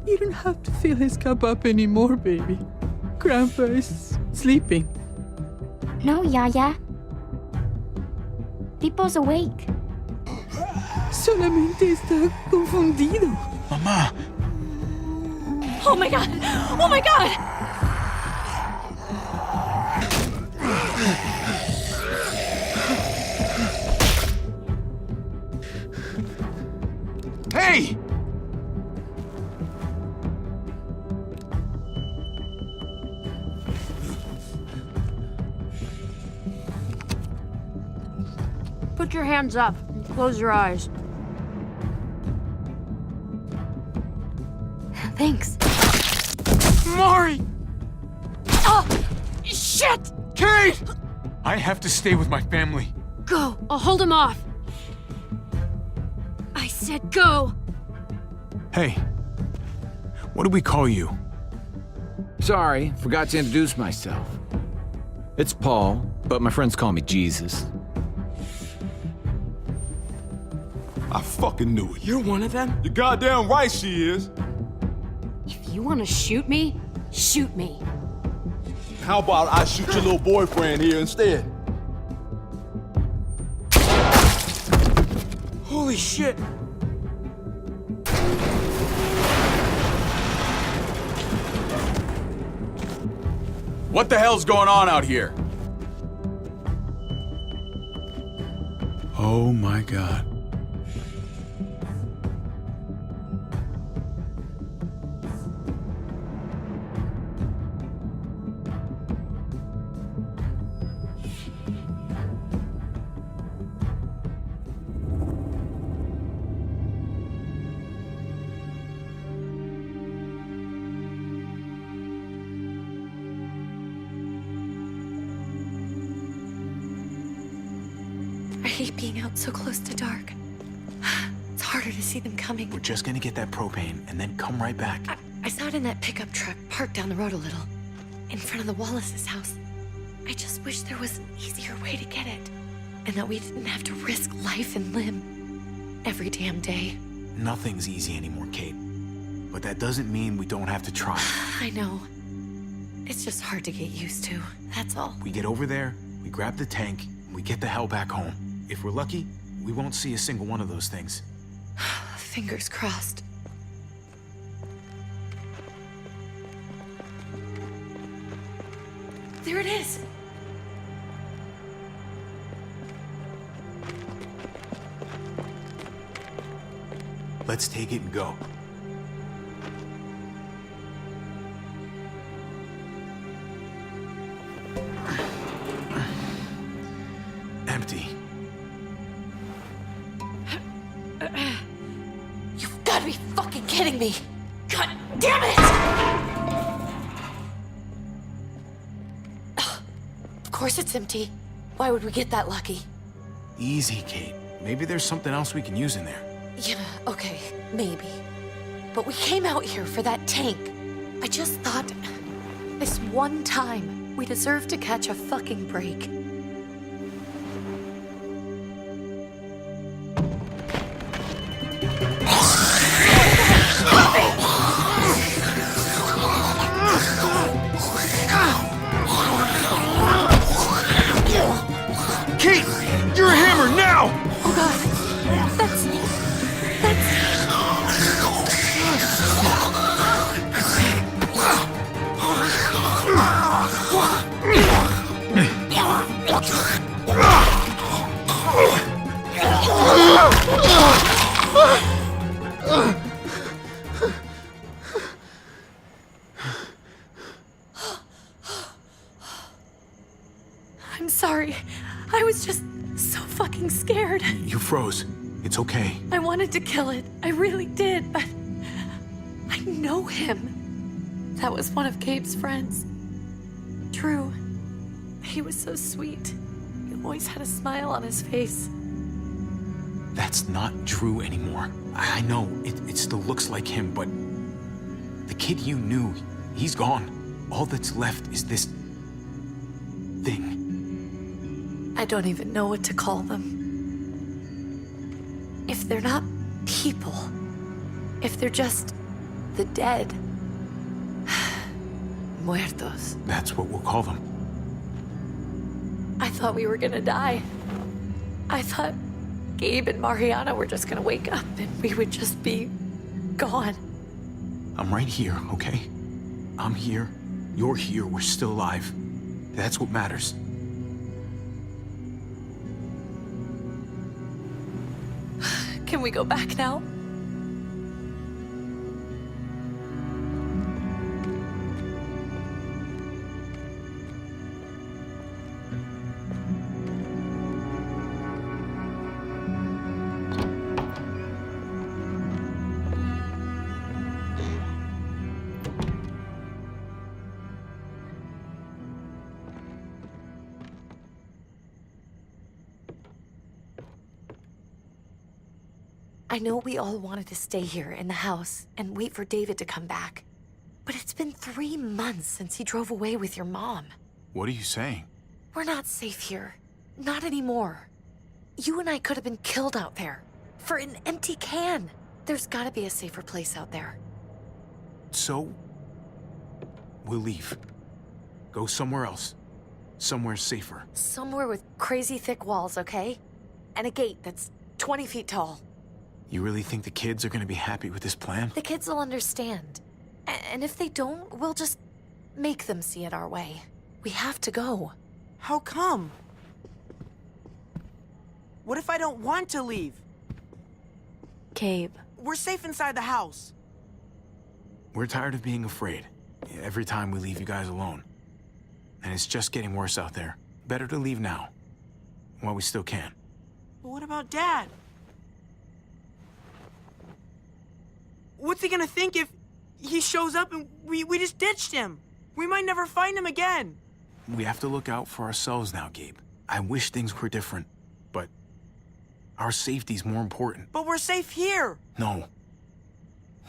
You don't have to fill his cup up anymore, baby. Grandpa is sleeping. No, Yaya. Pipo's awake. Solamente está confundido. Mamá. Oh my god! Oh my god! Hey! Put your hands up and close your eyes. Thanks. Mari! Oh! Shit! Kate! I have to stay with my family. Go! I'll hold him off. I said go! Hey. What do we call you? Sorry, forgot to introduce myself. It's Paul, but my friends call me Jesus. I fucking knew it. You're one of them? You're goddamn right she is. If you want to shoot me, shoot me. How about I shoot your little boyfriend here instead? Holy shit! What the hell's going on out here? Oh my god. I hate being out so close to dark. It's harder to see them coming. We're just gonna get that propane and then come right back. I saw it in that pickup truck parked down the road a little, in front of the Wallace's house. I just wish there was an easier way to get it, and that we didn't have to risk life and limb every damn day. Nothing's easy anymore, Kate. But that doesn't mean we don't have to try. I know. It's just hard to get used to, that's all. We get over there, we grab the tank, and we get the hell back home. If we're lucky, we won't see a single one of those things. Fingers crossed. There it is! Let's take it and go. Empty. You've got to be fucking kidding me! God damn it! Of course it's empty. Why would we get that lucky? Easy, Kate. Maybe there's something else we can use in there. Yeah, okay, maybe. But we came out here for that tank. I just thought, this one time, we deserve to catch a fucking break. Kate! You're a hammer now! Oh god, that's... I'm sorry. I was just so fucking scared. You froze. It's okay. I wanted to kill it. I really did, but... I know him. That was one of Gabe's friends. Drew. He was so sweet. He always had a smile on his face. That's not Drew anymore. I know, it still looks like him, but... The kid you knew, he's gone. All that's left is this... thing. I don't even know what to call them. If they're not people, if they're just The dead. Muertos. That's what we'll call them. I thought we were gonna die. I thought Gabe and Mariana were just gonna wake up and we would just be gone. I'm right here, okay? I'm here. You're here. We're still alive. That's what matters. Can we go back now? I know we all wanted to stay here in the house and wait for David to come back. But it's been 3 months since he drove away with your mom. What are you saying? We're not safe here. Not anymore. You and I could have been killed out there. For an empty can. There's gotta be a safer place out there. So, we'll leave. Go somewhere else. Somewhere safer. Somewhere with crazy thick walls, okay? And a gate that's 20 feet tall. You really think the kids are gonna be happy with this plan? The kids will understand. And if they don't, we'll just make them see it our way. We have to go. How come? What if I don't want to leave? Gabe. We're safe inside the house. We're tired of being afraid. Every time we leave you guys alone. And it's just getting worse out there. Better to leave now. While we still can. But what about Dad? What's he gonna think if he shows up and we just ditched him? We might never find him again. We have to look out for ourselves now, Gabe. I wish things were different, but our safety's more important. But we're safe here. No,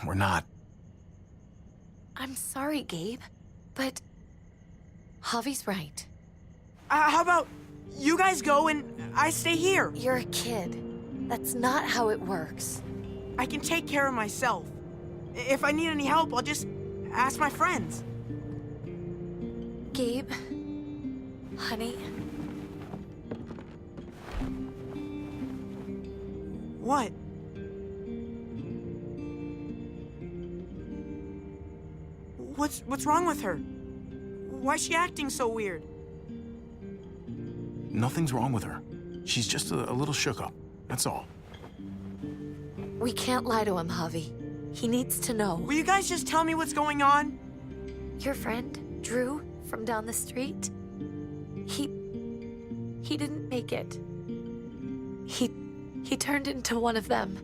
we're not. I'm sorry, Gabe, but Javi's right. How about you guys go and I stay here? You're a kid. That's not how it works. I can take care of myself. If I need any help, I'll just ask my friends. Gabe, honey, What? What's wrong with her? Why's she acting so weird? Nothing's wrong with her. She's just a little shook up, that's all. we can't lie to him, Javi. He needs to know. Will you guys just tell me what's going on? Your friend, Drew, from down the street, he didn't make it. He turned into one of them.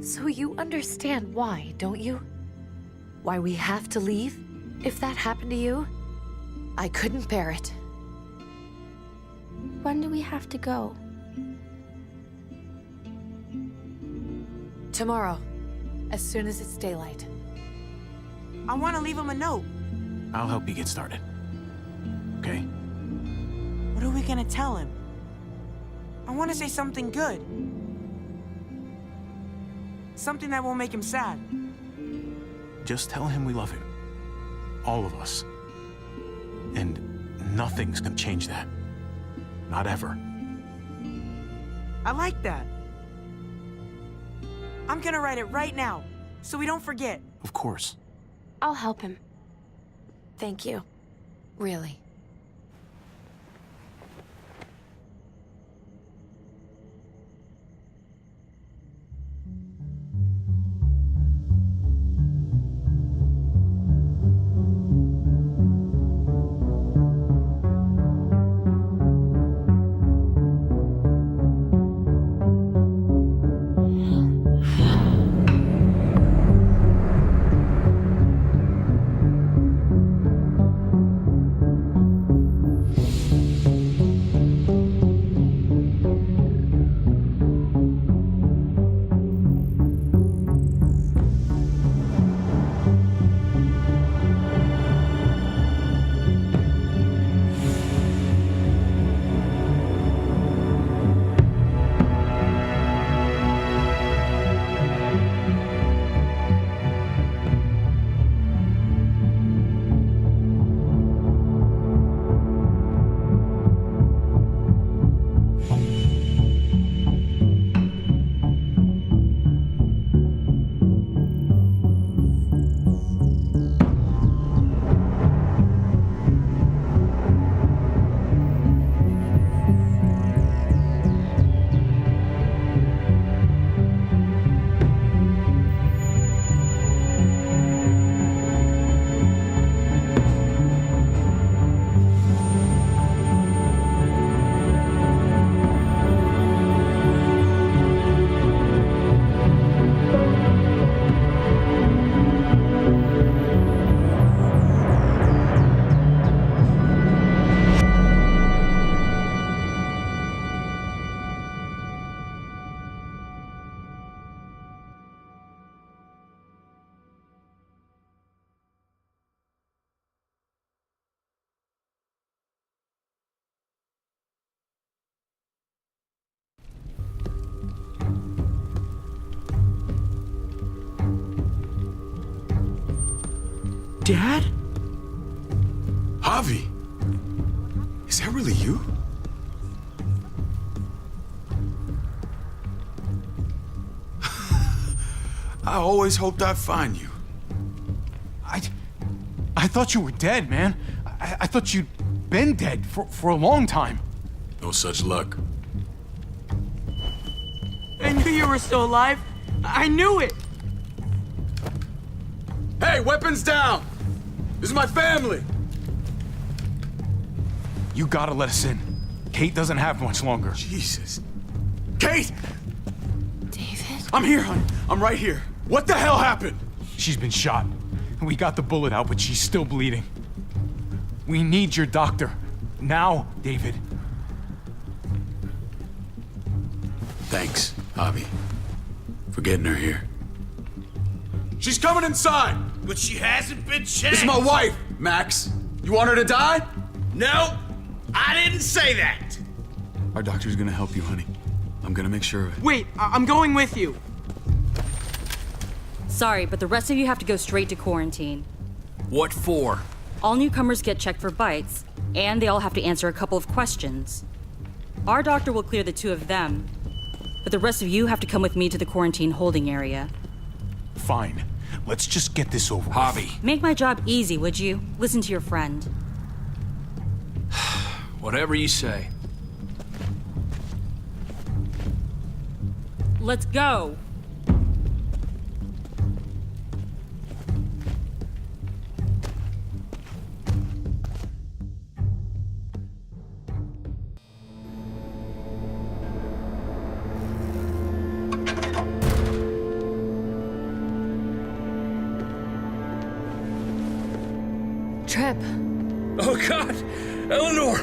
So you understand why, don't you? Why we have to leave? If that happened to you, I couldn't bear it. When do we have to go? Tomorrow, as soon as it's daylight. I want to leave him a note. I'll help you get started. Okay? What are we gonna tell him? I want to say something good. Something that won't make him sad. Just tell him we love him. All of us. And nothing's gonna change that. Not ever. I like that. I'm gonna write it right now, so we don't forget. Of course. I'll help him. Thank you. Really. Dad? Javi! Is that really you? I always hoped I'd find you. I thought you were dead, man. I thought you'd been dead for a long time. No such luck. I knew you were still alive. I knew it. Hey, weapons down! This is my family! You gotta let us in. Kate doesn't have much longer. Jesus. Kate! David? I'm here, honey. I'm right here. What the hell happened? She's been shot. We got the bullet out, but she's still bleeding. We need your doctor. Now, David. Thanks, Javi, for getting her here. She's coming inside! But she hasn't been checked. This is my wife, Max. You want her to die? No, I didn't say that. Our doctor's gonna help you, honey. I'm gonna make sure of it. Wait, I'm going with you. Sorry, but the rest of you have to go straight to quarantine. What for? All newcomers get checked for bites, and they all have to answer a couple of questions. Our doctor will clear the two of them, but the rest of you have to come with me to the quarantine holding area. Fine. Let's just get this over with. Javi. Make my job easy, would you? Listen to your friend. Whatever you say. Let's go. Trip. Oh, God! Eleanor!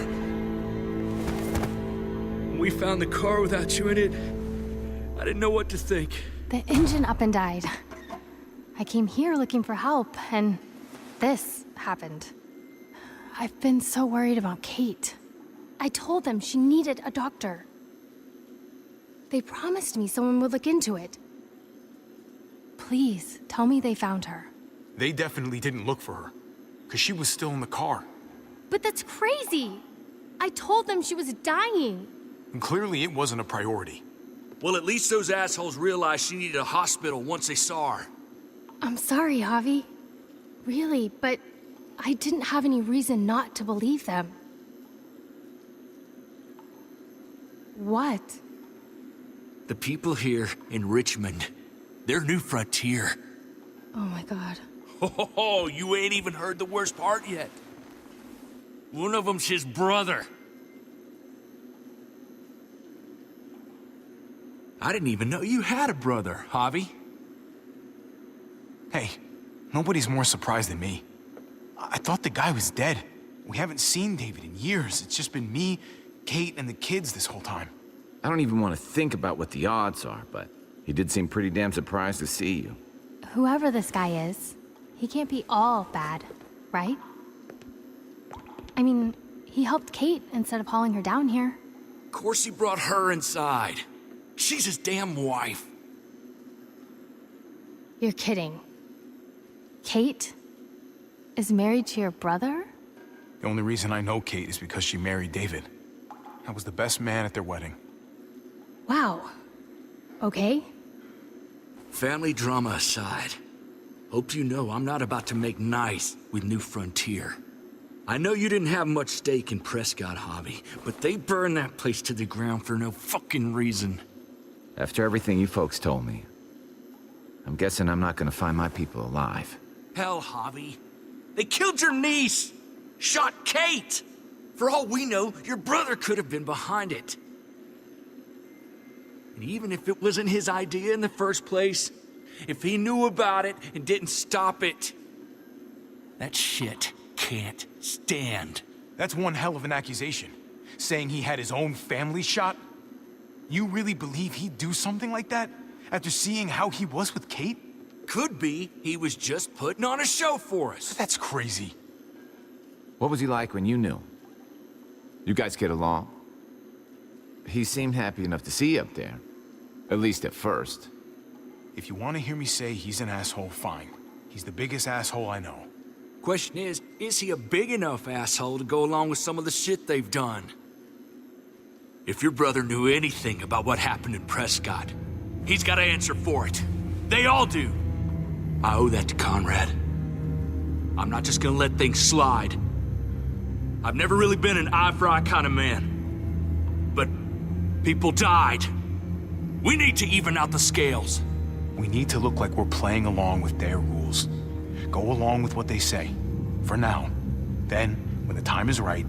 When we found the car without you in it, I didn't know what to think. The engine up and died. I came here looking for help, and this happened. I've been so worried about Kate. I told them she needed a doctor. They promised me someone would look into it. Please, tell me they found her. They definitely didn't look for her, because she was still in the car. But that's crazy! I told them she was dying. And clearly it wasn't a priority. Well, at least those assholes realized she needed a hospital once they saw her. I'm sorry, Javi. Really, but I didn't have any reason not to believe them. What? The people here in Richmond, they're New Frontier. Oh my god. Oh, you ain't even heard the worst part yet. One of them's his brother. I didn't even know you had a brother, Javi. Hey, nobody's more surprised than me. I thought the guy was dead. We haven't seen David in years. It's just been me, Kate, and the kids this whole time. I don't even want to think about what the odds are, but he did seem pretty damn surprised to see you. Whoever this guy is, he can't be all bad, right? I mean, he helped Kate instead of hauling her down here. Of course he brought her inside. She's his damn wife. You're kidding. Kate is married to your brother? The only reason I know Kate is because she married David. I was the best man at their wedding. Wow. Okay. Family drama aside, hope you know I'm not about to make nice with New Frontier. I know you didn't have much stake in Prescott, Javi, but they burned that place to the ground for no fucking reason. After everything you folks told me, I'm guessing I'm not gonna find my people alive. Hell, Javi. They killed your niece! Shot Kate! For all we know, your brother could have been behind it. And even if it wasn't his idea in the first place, if he knew about it and didn't stop it, that shit can't stand. That's one hell of an accusation. Saying he had his own family shot? You really believe he'd do something like that? After seeing how he was with Kate? Could be he was just putting on a show for us. That's crazy. What was he like when you knew? You guys get along? He seemed happy enough to see you up there. At least at first. If you want to hear me say he's an asshole, fine. He's the biggest asshole I know. Question is he a big enough asshole to go along with some of the shit they've done? If your brother knew anything about what happened in Prescott, he's got to answer for it. They all do. I owe that to Conrad. I'm not just gonna let things slide. I've never really been an eye-for-eye kind of man. But people died. We need to even out the scales. We need to look like we're playing along with their rules. Go along with what they say. For now. Then, when the time is right,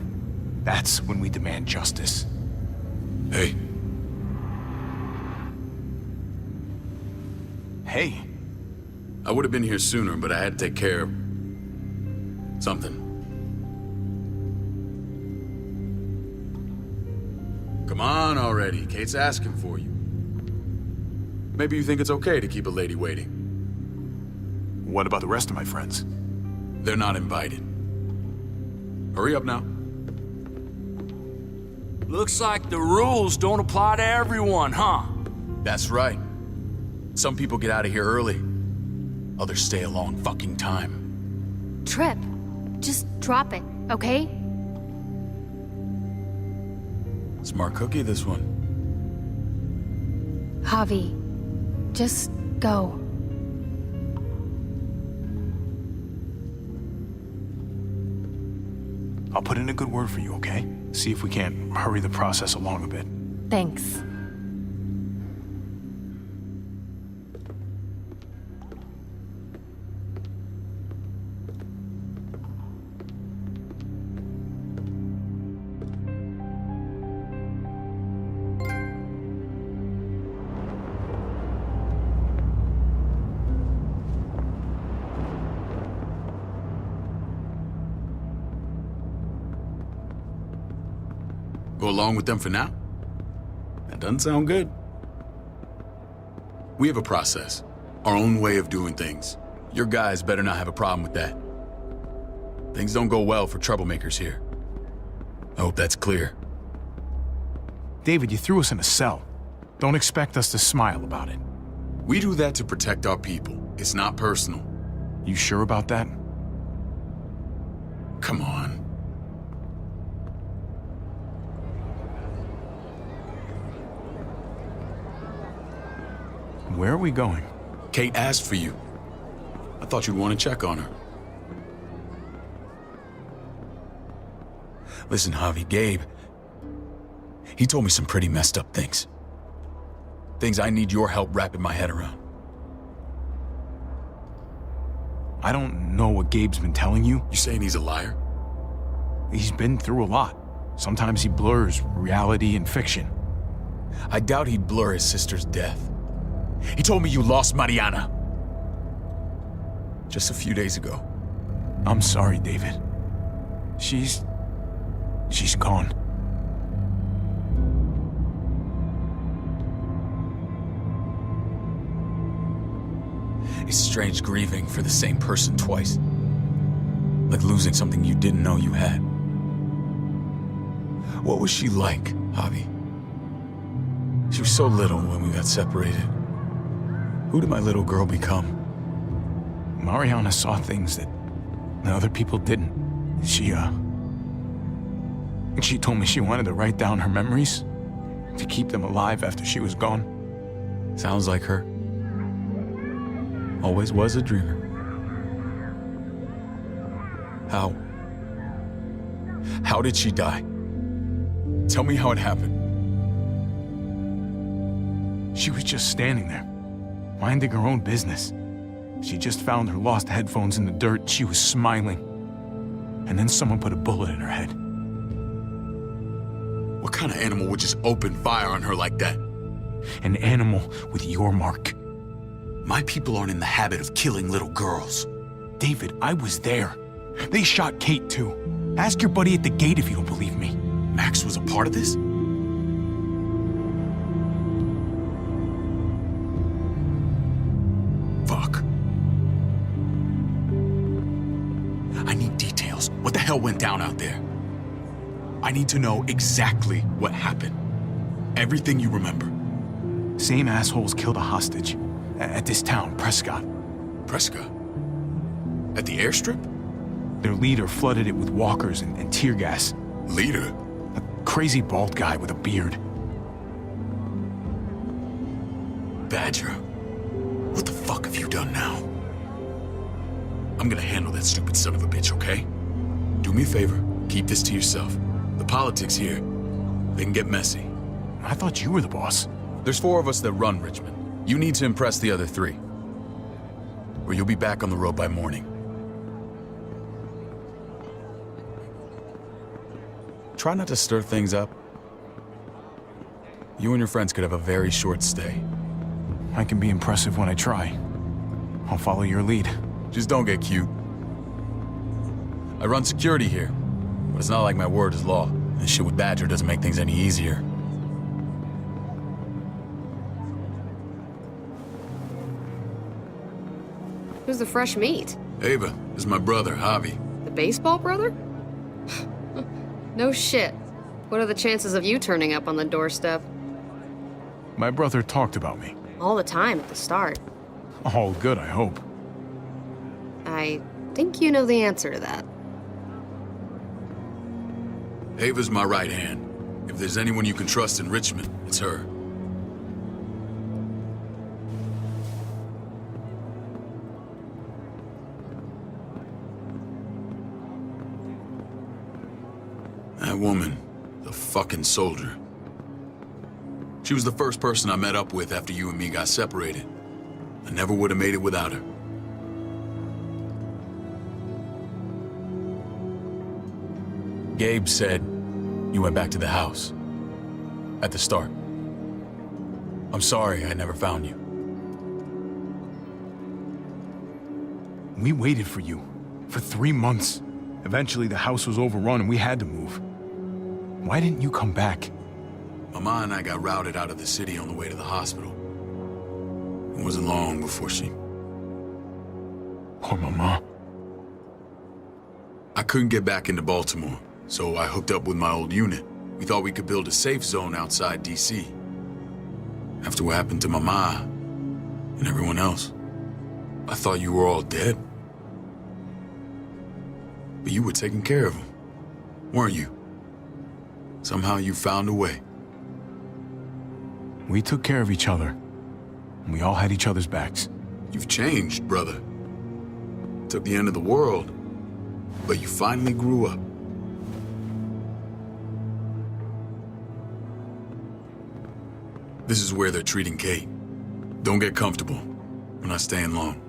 that's when we demand justice. Hey. Hey. I would have been here sooner, but I had to take care of something. Come on already. Kate's asking for you. Maybe you think it's okay to keep a lady waiting. What about the rest of my friends? They're not invited. Hurry up now. Looks like the rules don't apply to everyone, huh? That's right. Some people get out of here early. Others stay a long fucking time. Trip, just drop it, okay? Smart cookie, this one. Javi, just go. I'll put in a good word for you, okay? See if we can't hurry the process along a bit. Thanks. Go along with them for now? That doesn't sound good. We have a process, our own way of doing things. Your guys better not have a problem with that. Things don't go well for troublemakers here. I hope that's clear. David, you threw us in a cell. Don't expect us to smile about it. We do that to protect our people. It's not personal. You sure about that? Come on. Where are we going? Kate asked for you. I thought you'd want to check on her. Listen, Javi, Gabe, he told me some pretty messed up things. Things I need your help wrapping my head around. I don't know what Gabe's been telling you. You saying he's a liar? He's been through a lot. Sometimes he blurs reality and fiction. I doubt he'd blur his sister's death. He told me you lost Mariana. Just a few days ago. I'm sorry, David. She's gone. It's strange grieving for the same person twice. Like losing something you didn't know you had. What was she like, Javi? She was so little when we got separated. Who did my little girl become? Mariana saw things that other people didn't. She told me she wanted to write down her memories to keep them alive after she was gone. Sounds like her. Always was a dreamer. How did she die? Tell me how it happened. She was just standing there, minding her own business. She just found her lost headphones in the dirt. She was smiling. And then someone put a bullet in her head. What kind of animal would just open fire on her like that? An animal with your mark. My people aren't in the habit of killing little girls. David, I was there. They shot Kate too. Ask your buddy at the gate if you don't believe me. Max was a part of this? Fuck. I need details. What the hell went down out there? I need to know exactly what happened. Everything you remember. Same assholes killed a hostage. At this town, Prescott. Prescott? At the airstrip? Their leader flooded it with walkers and tear gas. Leader? A crazy bald guy with a beard. Badger, what the fuck have you done now? I'm gonna handle that stupid son of a bitch, okay? Do me a favor, keep this to yourself. The politics here, they can get messy. I thought you were the boss. There's 4 of us that run Richmond. You need to impress the other 3. Or you'll be back on the road by morning. Try not to stir things up. You and your friends could have a very short stay. I can be impressive when I try. I'll follow your lead. Just don't get cute. I run security here, but it's not like my word is law. And shit with Badger doesn't make things any easier. Who's the fresh meat? Ava, this is my brother, Javi. The baseball brother? No shit. What are the chances of you turning up on the doorstep? My brother talked about me. All the time at the start. All good, I hope. I think you know the answer to that. Ava's my right hand. If there's anyone you can trust in Richmond, it's her. That woman, the fucking soldier. She was the first person I met up with after you and me got separated. I never would have made it without her. Gabe said you went back to the house. At the start. I'm sorry I never found you. We waited for you. For 3 months. Eventually the house was overrun and we had to move. Why didn't you come back? Mama and I got routed out of the city on the way to the hospital. It wasn't long before she... Poor Mama. I couldn't get back into Baltimore, so I hooked up with my old unit. We thought we could build a safe zone outside D.C. After what happened to Mama and everyone else, I thought you were all dead. But you were taking care of them, weren't you? Somehow you found a way. We took care of each other. And we all had each other's backs. You've changed, brother. Took the end of the world, but you finally grew up. This is where they're treating Kate. Don't get comfortable. We're not staying long.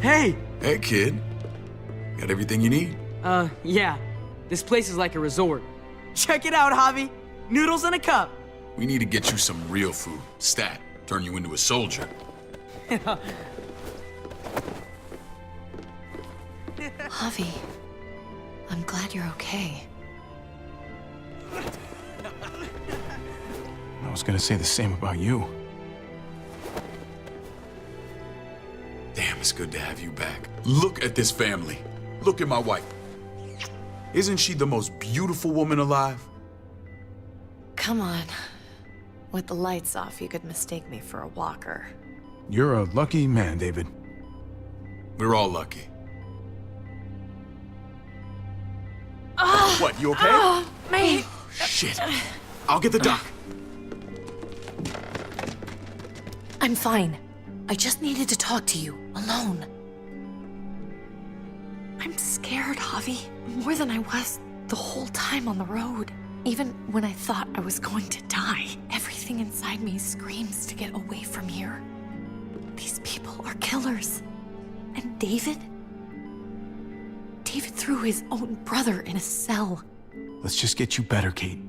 Hey! Hey, kid. Got everything you need? Yeah. This place is like a resort. Check it out, Javi. Noodles in a cup. We need to get you some real food. Stat. Turn you into a soldier. Javi, I'm glad you're okay. I was gonna say the same about you. Damn, it's good to have you back. Look at this family. Look at my wife. Isn't she the most beautiful woman alive? Come on. With the lights off, you could mistake me for a walker. You're a lucky man, David. We're all lucky. What, you okay? Mate! Shit. I'll get the doc. I'm fine. I just needed to talk to you, alone. I'm scared, Javi. More than I was the whole time on the road. Even when I thought I was going to die, everything inside me screams to get away from here. These people are killers. And David? David threw his own brother in a cell. Let's just get you better, Kate.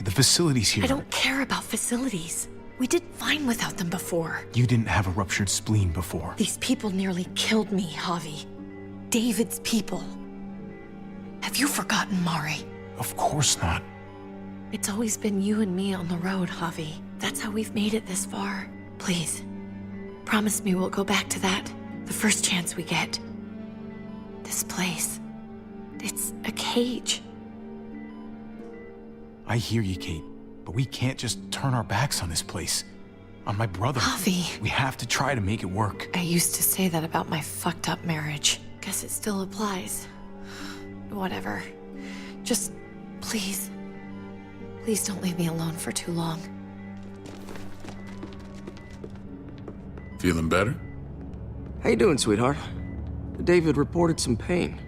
The facilities here... I don't care about facilities. We did fine without them before. You didn't have a ruptured spleen before. These people nearly killed me, Javi. David's people. Have you forgotten, Mari? Of course not. It's always been you and me on the road, Javi. That's how we've made it this far. Please, promise me we'll go back to that the first chance we get. This place, it's a cage. I hear you, Kate, but we can't just turn our backs on this place. On my brother. Javi. We have to try to make it work. I used to say that about my fucked up marriage. Guess it still applies. Whatever. Just, please. Please don't leave me alone for too long. Feeling better? How you doing, sweetheart? David reported some pain.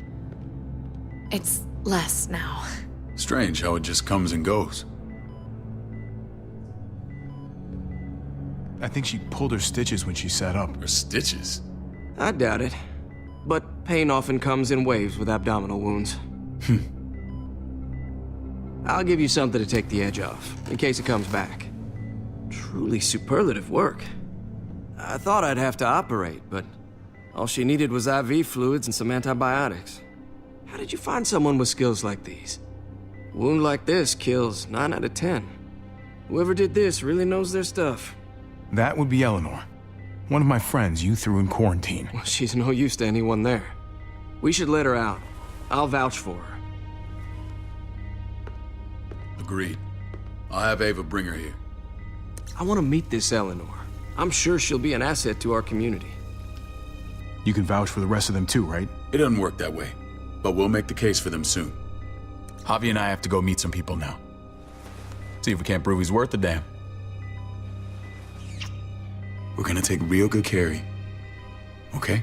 It's less now. Strange how it just comes and goes. I think she pulled her stitches when she sat up. Her stitches? I doubt it. But pain often comes in waves with abdominal wounds. I'll give you something to take the edge off, in case it comes back. Truly superlative work. I thought I'd have to operate, but all she needed was IV fluids and some antibiotics. How did you find someone with skills like these? A wound like this kills 9 out of 10. Whoever did this really knows their stuff. That would be Eleanor. One of my friends you threw in quarantine. Well, she's no use to anyone there. We should let her out. I'll vouch for her. Agreed. I'll have Ava bring her here. I want to meet this Eleanor. I'm sure she'll be an asset to our community. You can vouch for the rest of them too, right? It doesn't work that way, but we'll make the case for them soon. Javi and I have to go meet some people now. See if we can't prove he's worth the damn. We're gonna take real good care of you. Okay?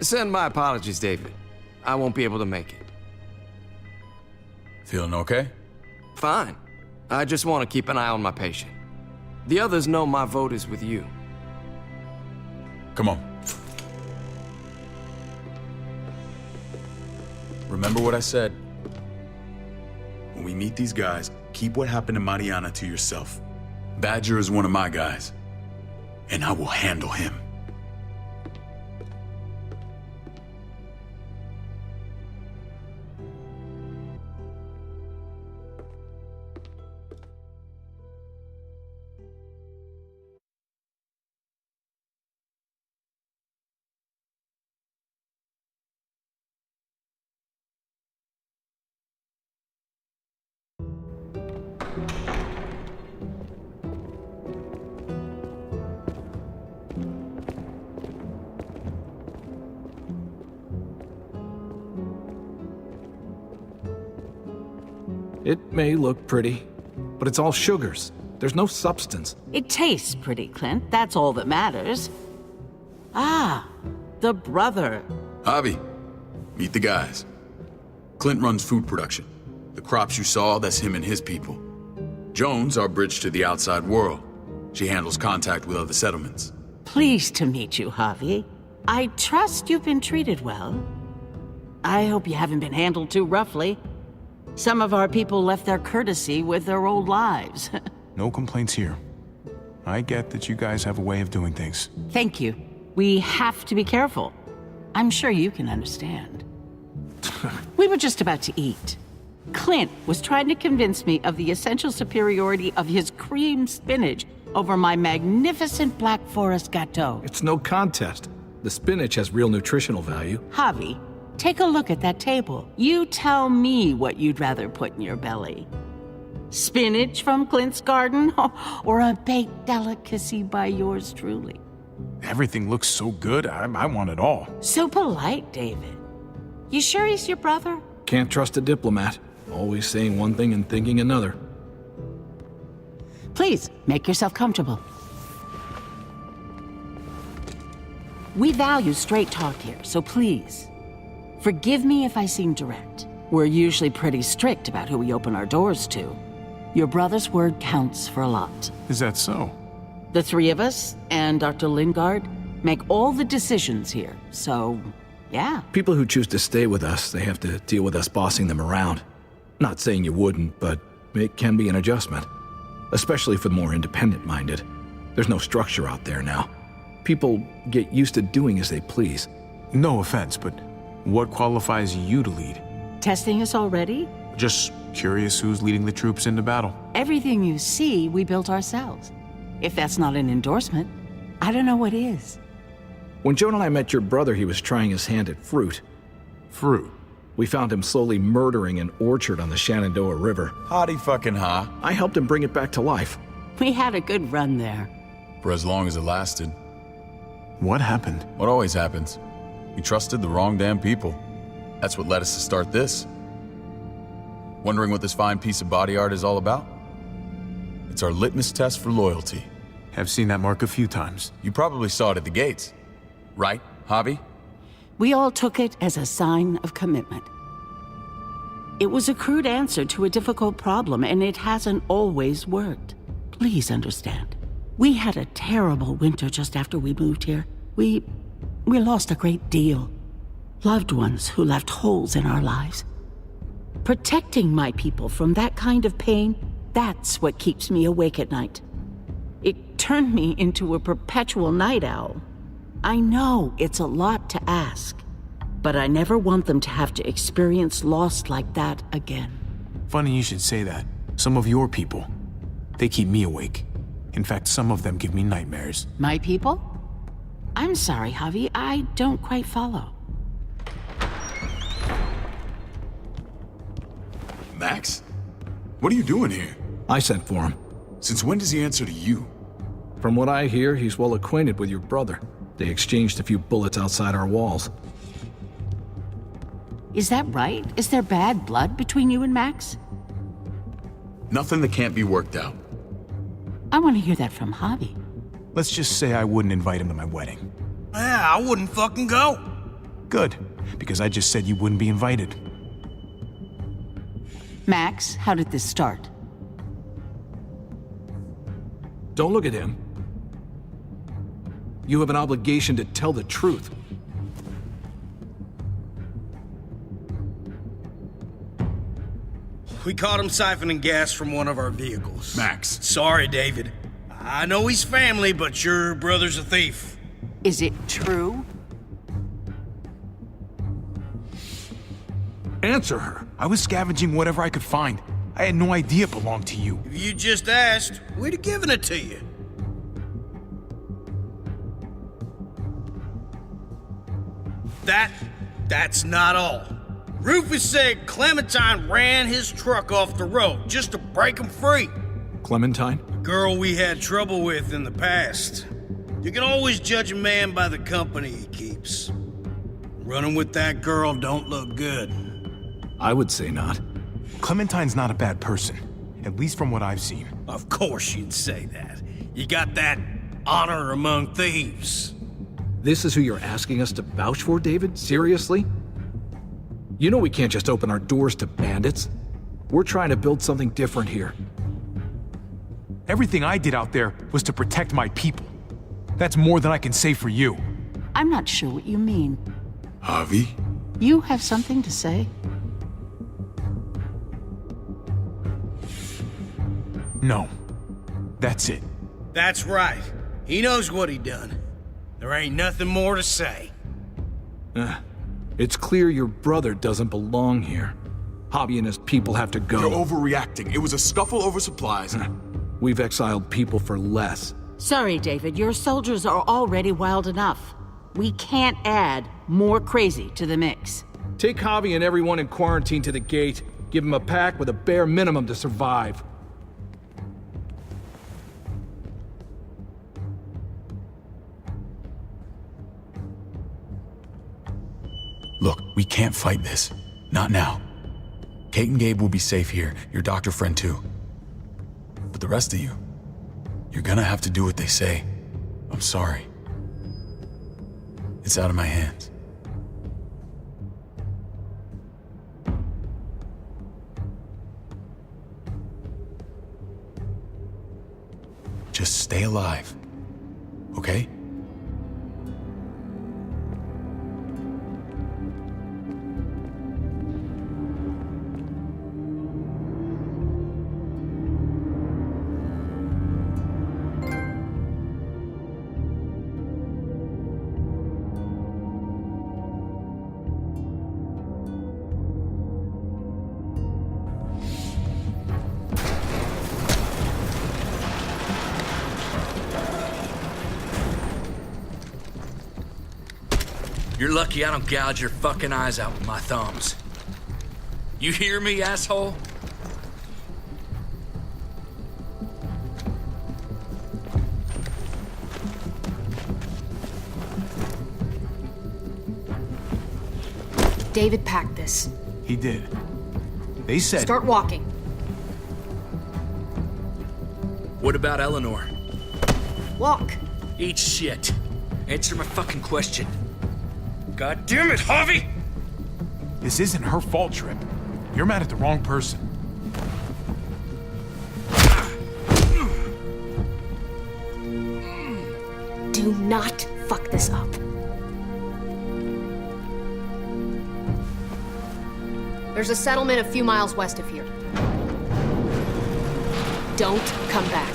Send my apologies, David. I won't be able to make it. Feeling okay? Fine. I just want to keep an eye on my patient. The others know my vote is with you. Come on. Remember what I said. When we meet these guys, keep what happened to Mariana to yourself. Badger is one of my guys, and I will handle him. It may look pretty, but it's all sugars. There's no substance. It tastes pretty, Clint. That's all that matters. Ah, the brother. Javi, meet the guys. Clint runs food production. The crops you saw, that's him and his people. Jones, our bridge to the outside world. She handles contact with other settlements. Pleased to meet you, Javi. I trust you've been treated well. I hope you haven't been handled too roughly. Some of our people left their courtesy with their old lives. No complaints here. I get that you guys have a way of doing things. Thank you. We have to be careful. I'm sure you can understand. We were just about to eat. Clint was trying to convince me of the essential superiority of his cream spinach over my magnificent Black Forest gâteau. It's no contest. The spinach has real nutritional value. Javi, take a look at that table. You tell me what you'd rather put in your belly. Spinach from Clint's garden, or a baked delicacy by yours truly? Everything looks so good, I want it all. So polite, David. You sure he's your brother? Can't trust a diplomat. Always saying one thing and thinking another. Please, make yourself comfortable. We value straight talk here, so please, forgive me if I seem direct. We're usually pretty strict about who we open our doors to. Your brother's word counts for a lot. Is that so? The three of us and Dr. Lingard make all the decisions here, so yeah. People who choose to stay with us, they have to deal with us bossing them around. Not saying you wouldn't, but it can be an adjustment. Especially for the more independent-minded. There's no structure out there now. People get used to doing as they please. No offense, but what qualifies you to lead? Testing us already? Just curious who's leading the troops into battle. Everything you see, we built ourselves. If that's not an endorsement, I don't know what is. When Joan and I met your brother, he was trying his hand at fruit. Fruit? We found him slowly murdering an orchard on the Shenandoah River. Howdy fucking ha. I helped him bring it back to life. We had a good run there. For as long as it lasted. What happened? What always happens. We trusted the wrong damn people. That's what led us to start this. Wondering what this fine piece of body art is all about? It's our litmus test for loyalty. Have seen that mark a few times. You probably saw it at the gates. Right, Javi? We all took it as a sign of commitment. It was a crude answer to a difficult problem, and it hasn't always worked. Please understand. We had a terrible winter just after we moved here. We lost a great deal. Loved ones who left holes in our lives. Protecting my people from that kind of pain, that's what keeps me awake at night. It turned me into a perpetual night owl. I know it's a lot to ask, but I never want them to have to experience loss like that again. Funny you should say that. Some of your people, they keep me awake. In fact, some of them give me nightmares. My people? I'm sorry, Javi, I don't quite follow. Max? What are you doing here? I sent for him. Since when does he answer to you? From what I hear, he's well acquainted with your brother. They exchanged a few bullets outside our walls. Is that right? Is there bad blood between you and Max? Nothing that can't be worked out. I want to hear that from Javi. Let's just say I wouldn't invite him to my wedding. Yeah, I wouldn't fucking go. Good, because I just said you wouldn't be invited. Max, how did this start? Don't look at him. You have an obligation to tell the truth. We caught him siphoning gas from one of our vehicles. Max. Sorry, David. I know he's family, but your brother's a thief. Is it true? Answer her. I was scavenging whatever I could find. I had no idea it belonged to you. If you just asked, we'd have given it to you. That's not all. Rufus said Clementine ran his truck off the road just to break him free. Clementine? A girl we had trouble with in the past. You can always judge a man by the company he keeps. Running with that girl don't look good. I would say not. Clementine's not a bad person, at least from what I've seen. Of course you'd say that. You got that honor among thieves. This is who you're asking us to vouch for, David? Seriously? You know we can't just open our doors to bandits. We're trying to build something different here. Everything I did out there was to protect my people. That's more than I can say for you. I'm not sure what you mean. Javi? You have something to say? No. That's it. That's right. He knows what he done. There ain't nothing more to say. It's clear your brother doesn't belong here. Javi and his people have to go. You're overreacting. It was a scuffle over supplies. We've exiled people for less. Sorry, David. Your soldiers are already wild enough. We can't add more crazy to the mix. Take Javi and everyone in quarantine to the gate. Give them a pack with a bare minimum to survive. Look, we can't fight this. Not now. Kate and Gabe will be safe here, your doctor friend too. But the rest of you, you're gonna have to do what they say. I'm sorry. It's out of my hands. Just stay alive, okay? You're lucky I don't gouge your fucking eyes out with my thumbs. You hear me, asshole? David packed this. He did. They said... Start walking. What about Eleanor? Walk. Eat shit. Answer my fucking question. God damn it, Harvey! This isn't her fault, Trip. You're mad at the wrong person. Do not fuck this up. There's a settlement a few miles west of here. Don't come back.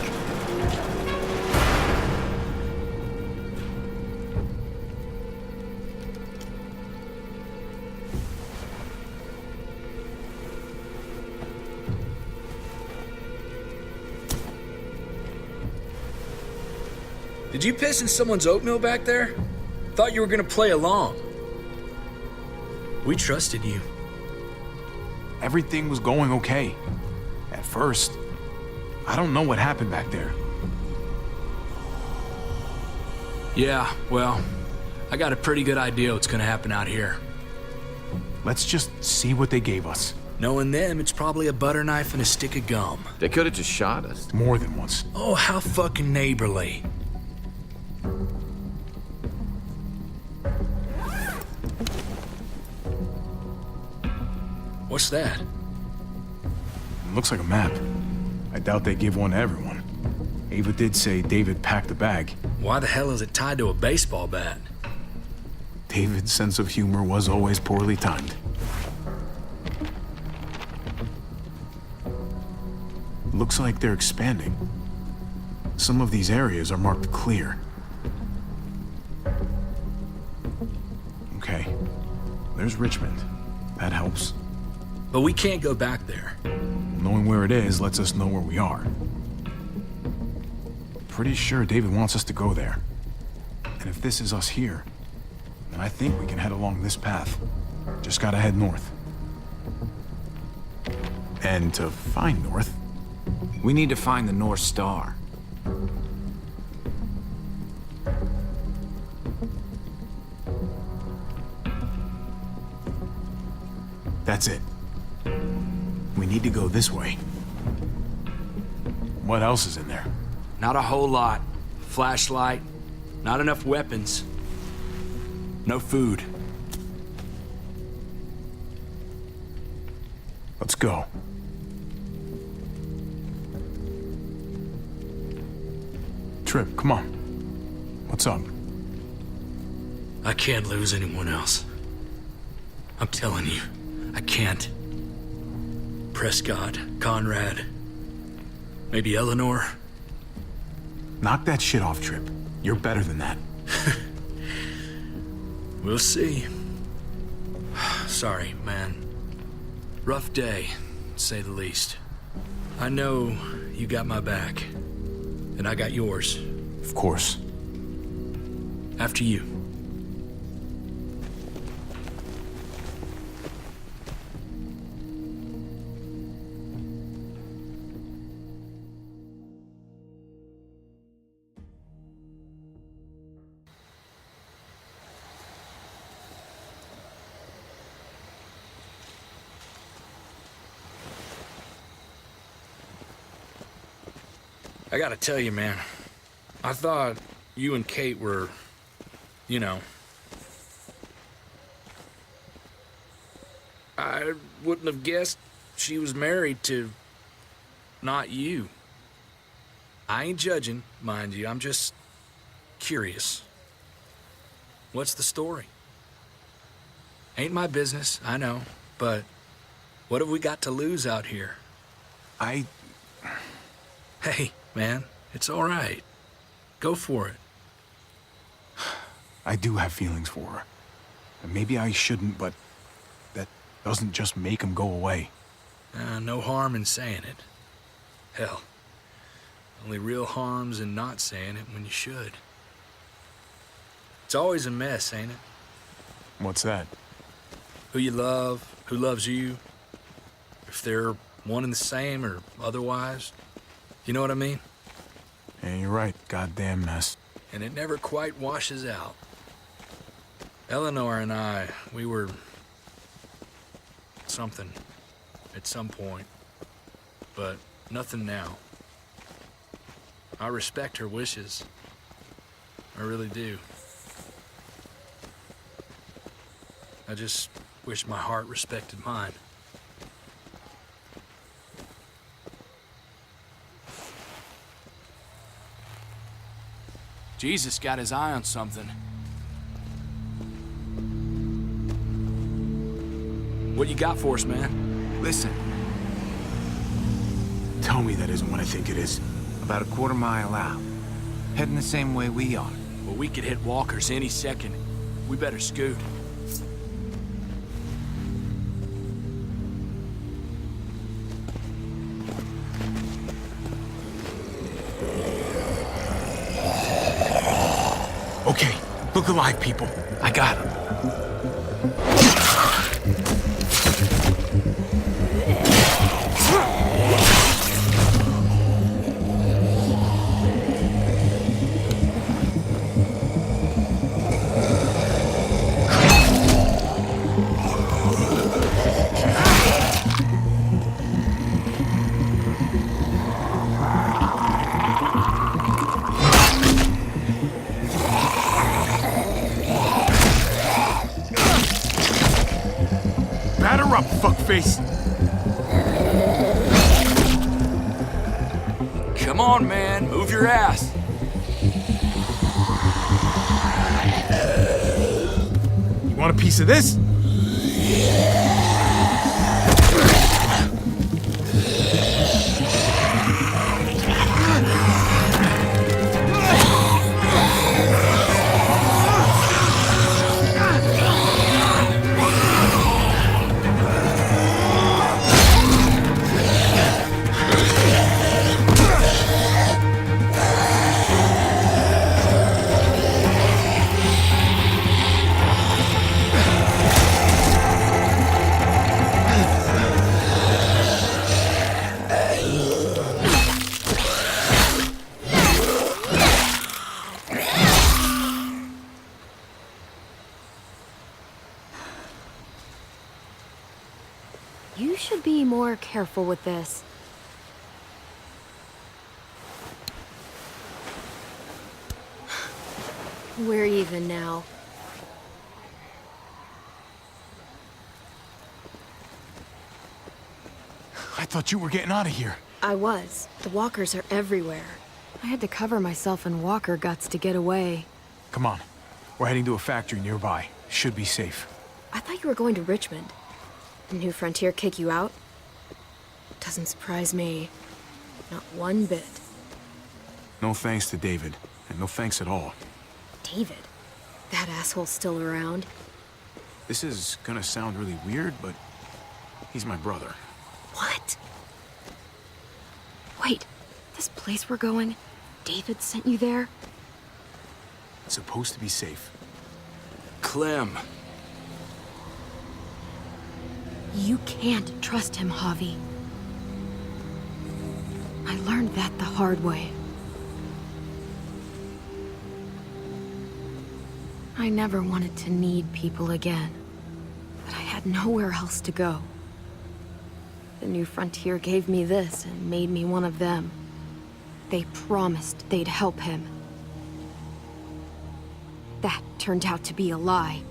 Did you piss in someone's oatmeal back there? Thought you were gonna play along. We trusted you. Everything was going okay. At first. I don't know what happened back there. Yeah, well, I got a pretty good idea what's gonna happen out here. Let's just see what they gave us. Knowing them, it's probably a butter knife and a stick of gum. They could have just shot us. More than once. Oh, how fucking neighborly. What's that? Looks like a map. I doubt they give one to everyone. Ava did say David packed the bag. Why the hell is it tied to a baseball bat? David's sense of humor was always poorly timed. Looks like they're expanding. Some of these areas are marked clear. Okay. There's Richmond. That helps. But we can't go back there. Knowing where it is lets us know where we are. Pretty sure David wants us to go there. And if this is us here, then I think we can head along this path. Just gotta head north. And to find north... We need to find the North Star. That's it. We need to go this way. What else is in there? Not a whole lot. Flashlight, not enough weapons. No food. Let's go. Trip, come on. What's up? I can't lose anyone else. I'm telling you, I can't. Prescott, Conrad, maybe Eleanor. Knock that shit off, Trip. You're better than that. We'll see. Sorry, man. Rough day, to say the least. I know you got my back, and I got yours. Of course. After you. I gotta tell you, man, I thought you and Kate were, you know... I wouldn't have guessed she was married to... not you. I ain't judging, mind you, I'm just... curious. What's the story? Ain't my business, I know, but... what have we got to lose out here? Hey, man, it's all right. Go for it. I do have feelings for her. And maybe I shouldn't, but that doesn't just make them go away. No harm in saying it. Hell, only real harm's in not saying it when you should. It's always a mess, ain't it? What's that? Who you love, who loves you, if they're one and the same or otherwise. You know what I mean? Yeah, you're right. Goddamn mess. And it never quite washes out. Eleanor and I, we were something at some point, but nothing now. I respect her wishes. I really do. I just wish my heart respected mine. Jesus got his eye on something. What you got for us, man? Listen. Tell me that isn't what I think it is. About a quarter-mile out. Heading the same way we are. Well, we could hit walkers any second. We better scoot. Okay, look alive, people. I got him. Batter up, fuckface! Come on, man. Move your ass. You want a piece of this? You should be more careful with this. We're even now. I thought you were getting out of here. I was. The walkers are everywhere. I had to cover myself in walker guts to get away. Come on. We're heading to a factory nearby. Should be safe. I thought you were going to Richmond. Did New Frontier kick you out? Doesn't surprise me. Not one bit. No thanks to David. And no thanks at all. David? That asshole's still around? This is gonna sound really weird, but he's my brother. What? Wait, this place we're going, David sent you there? It's supposed to be safe. Clem. You can't trust him, Javi. I learned that the hard way. I never wanted to need people again, but I had nowhere else to go. The New Frontier gave me this and made me one of them. They promised they'd help him. That turned out to be a lie.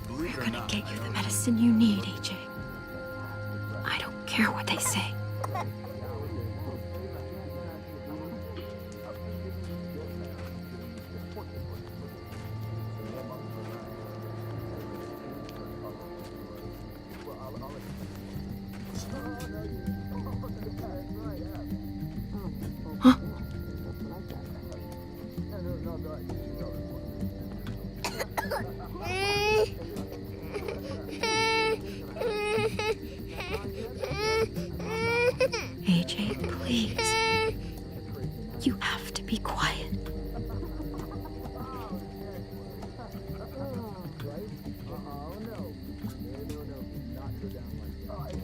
We're gonna get you the medicine you need, AJ. I don't care what they say. Huh?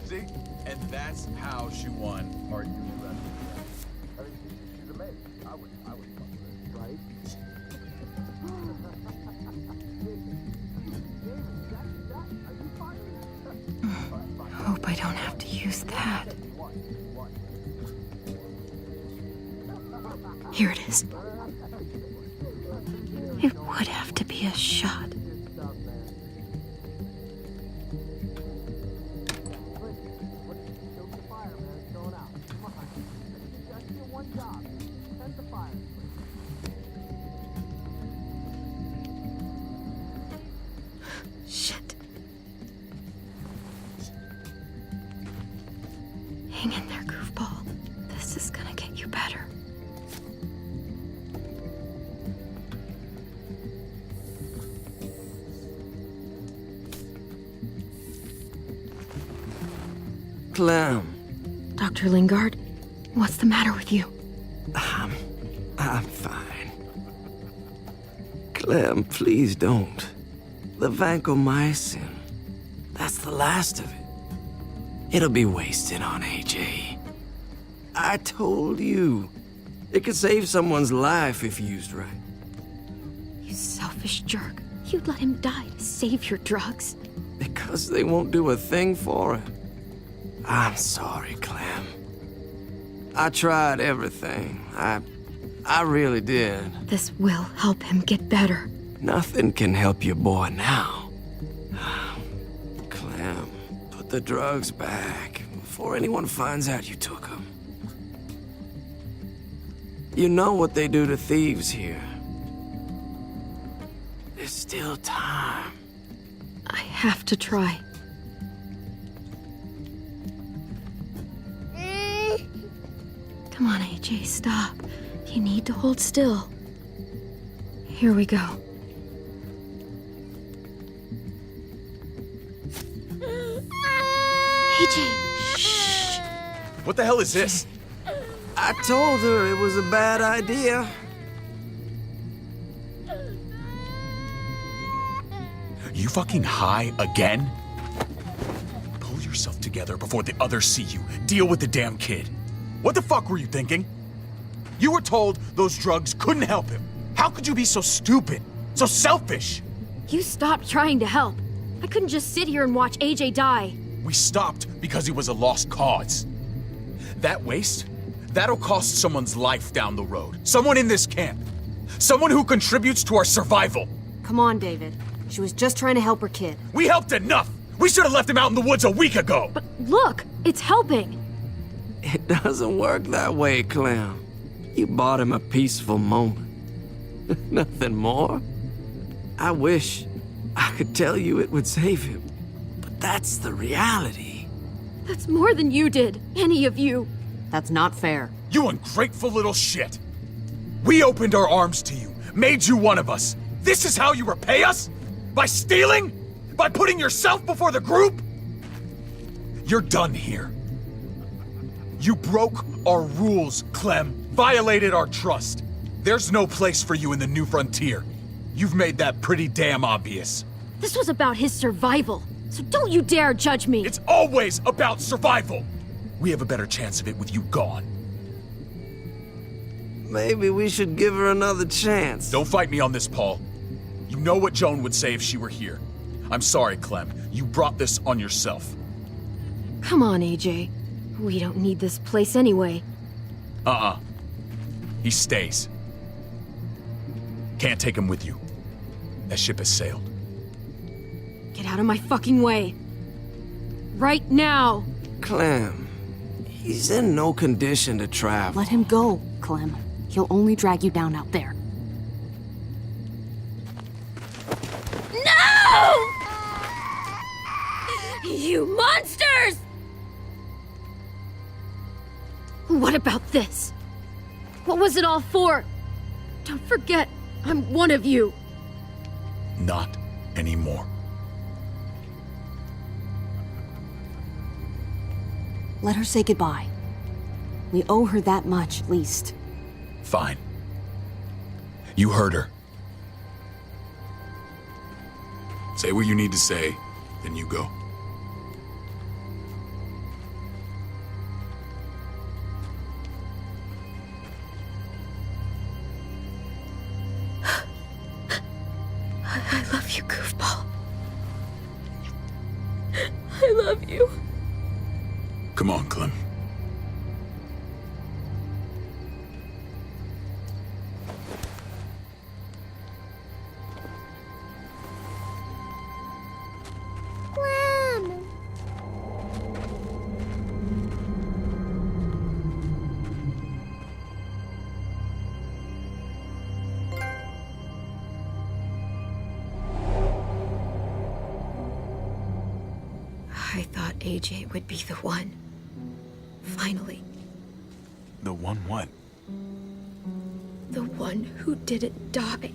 See? And that's how she won. Are you ready? I mean, she's amazing. I would fuck with her, right? Hope I don't have to use that. Here it is. It would have to be a shot. Shit. Hang in there, goofball. This is gonna get you better. Clem. Dr. Lingard, what's the matter with you? I'm fine. Clem, please don't. The vancomycin. That's the last of it. It'll be wasted on AJ. I told you. It could save someone's life if used right. You selfish jerk. You'd let him die to save your drugs. Because they won't do a thing for him. I'm sorry, Clem. I tried everything. I really did. This will help him get better. Nothing can help your boy now. Clem, put the drugs back before anyone finds out you took them. You know what they do to thieves here. There's still time. I have to try. Come on, AJ, stop. You need to hold still. Here we go. AJ, shh. What the hell is this? I told her it was a bad idea. You fucking high again? Pull yourself together before the others see you. Deal with the damn kid. What the fuck were you thinking? You were told those drugs couldn't help him. How could you be so stupid? So selfish? You stopped trying to help. I couldn't just sit here and watch AJ die. We stopped because he was a lost cause. That waste, that'll cost someone's life down the road. Someone in this camp. Someone who contributes to our survival. Come on, David. She was just trying to help her kid. We helped enough! We should have left him out in the woods a week ago! But look, it's helping. It doesn't work that way, Clem. You bought him a peaceful moment. Nothing more. I wish I could tell you it would save him, but that's the reality. That's more than you did, any of you. That's not fair. You ungrateful little shit! We opened our arms to you, made you one of us. This is how you repay us? By stealing? By putting yourself before the group? You're done here. You broke our rules, Clem. Violated our trust. There's no place for you in the new frontier. You've made that pretty damn obvious. This was about his survival, so don't you dare judge me. It's always about survival. We have a better chance of it with you gone. Maybe we should give her another chance. Don't fight me on this, Paul. You know what Joan would say if she were here. I'm sorry, Clem. You brought this on yourself. Come on, AJ. We don't need this place anyway. He stays. Can't take him with you. That ship has sailed. Get out of my fucking way. Right now. Clem, he's in no condition to travel. Let him go, Clem. He'll only drag you down out there. No! You monsters! What about this? What was it all for? Don't forget, I'm one of you. Not anymore. Let her say goodbye. We owe her that much, at least. Fine. You heard her. Say what you need to say, then you go. you, goofball. I love you. Come on, Clem. I thought AJ would be the one. Finally. The one what? The one who didn't die.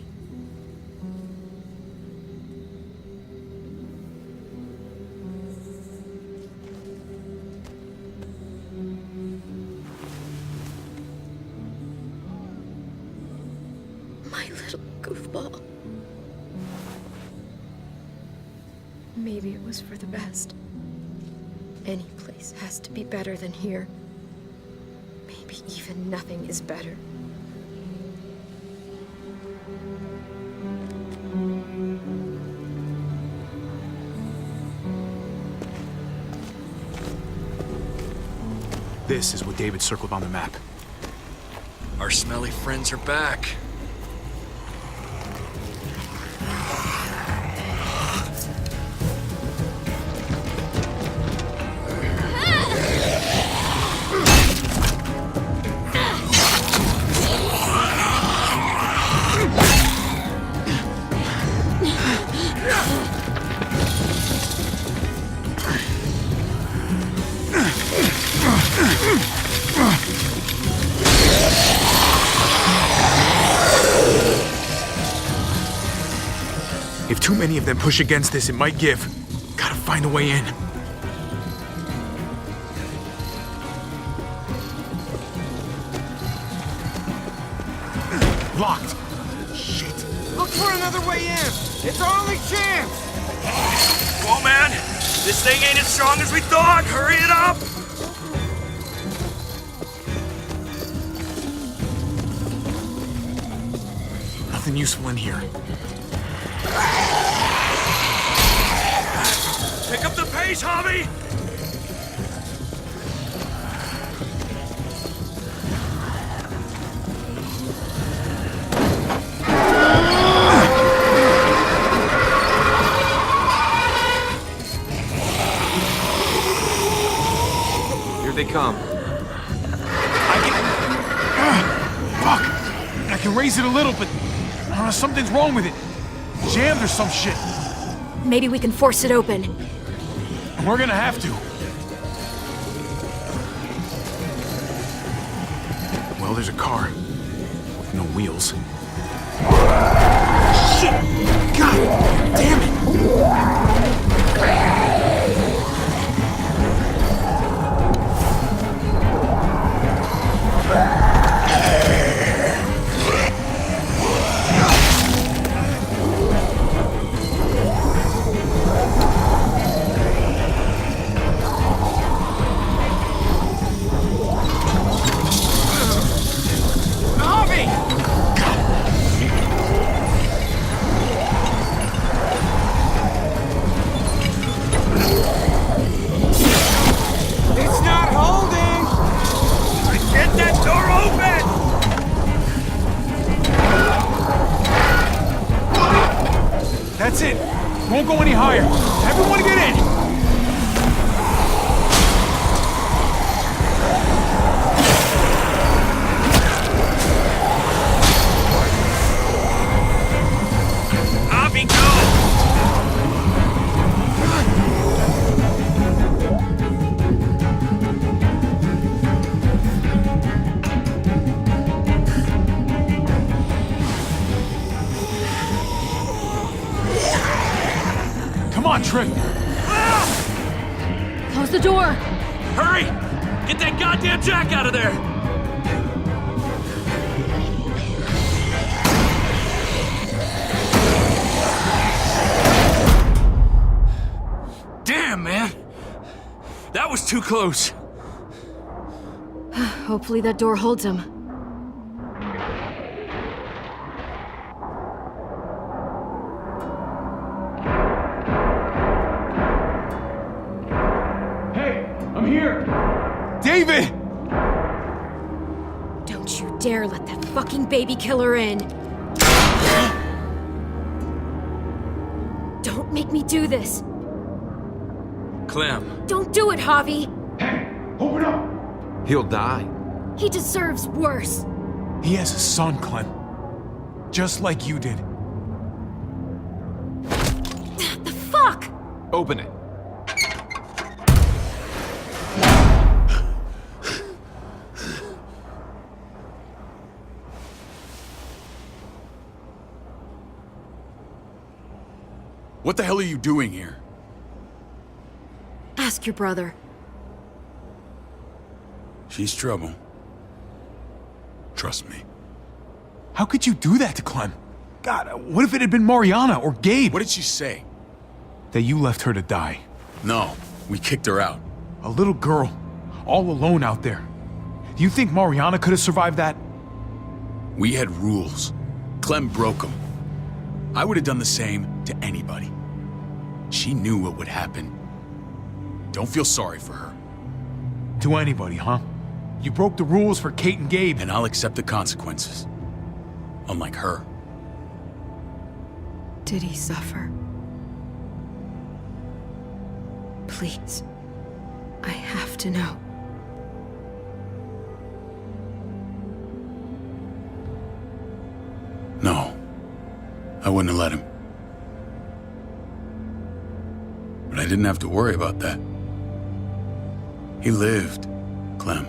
My little goofball. Maybe it was for the best. Any place has to be better than here. Maybe even nothing is better. This is what David circled on the map. Our smelly friends are back. If too many of them push against this, it might give. Gotta find a way in. Locked. Shit. Look for another way in. It's our only chance. Whoa, man! This thing ain't as strong as we thought! Hurry it up! Nothing useful in here. Pick up the pace, Javi! Here they come. Fuck! I can raise it a little, but I don't know, something's wrong with it. Jammed or some shit. Maybe we can force it open. We're gonna have to. Well, there's a car with no wheels. Shit! God damn it! That's it. Won't go any higher. Everyone get in. Javi, go! Come on, Trick. Close the door. Hurry! Get that goddamn jack out of there! Damn, man! That was too close. Hopefully that door holds him. I'm here! David! Don't you dare let that fucking baby killer in! Don't make me do this! Clem. Don't do it, Javi! Open up! He'll die. He deserves worse! He has a son, Clem. Just like you did. The fuck? Open it. What the hell are you doing here? Ask your brother. She's trouble. Trust me. How could you do that to Clem? God, what if it had been Mariana or Gabe? What did she say? That you left her to die. No, we kicked her out. A little girl, all alone out there. Do you think Mariana could have survived that? We had rules. Clem broke them. I would have done the same to anybody. She knew what would happen. Don't feel sorry for her. To anybody, huh? You broke the rules for Kate and Gabe. And I'll accept the consequences. Unlike her. Did he suffer? Please. I have to know. No. I wouldn't have let him. But I didn't have to worry about that. He lived, Clem.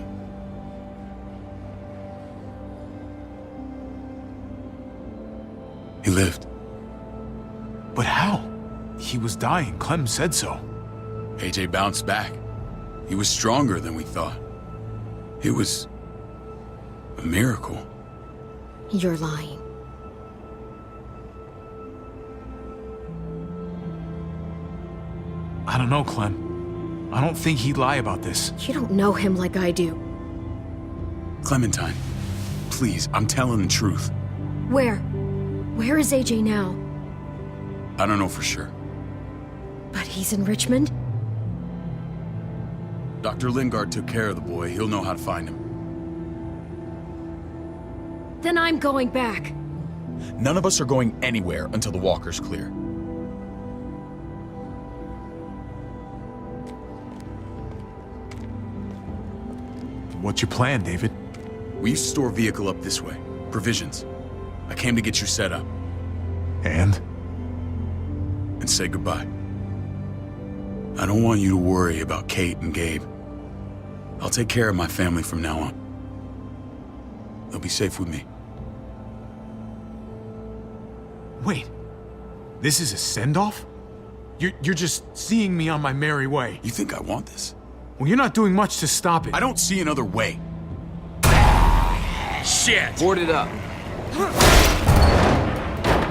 He lived. But how? He was dying. Clem said so. AJ bounced back. He was stronger than we thought. It was a miracle. You're lying. I don't know, Clem. I don't think he'd lie about this. You don't know him like I do. Clementine, please, I'm telling the truth. Where? Where is AJ now? I don't know for sure. But he's in Richmond? Dr. Lingard took care of the boy. He'll know how to find him. Then I'm going back. None of us are going anywhere until the walker's clear. What's your plan, David? We used to store a vehicle up this way. Provisions. I came to get you set up. And? And say goodbye. I don't want you to worry about Kate and Gabe. I'll take care of my family from now on. They'll be safe with me. Wait. This is a send-off? You're just seeing me on my merry way. You think I want this? Well, you're not doing much to stop it. I don't see another way. Shit! Board it up.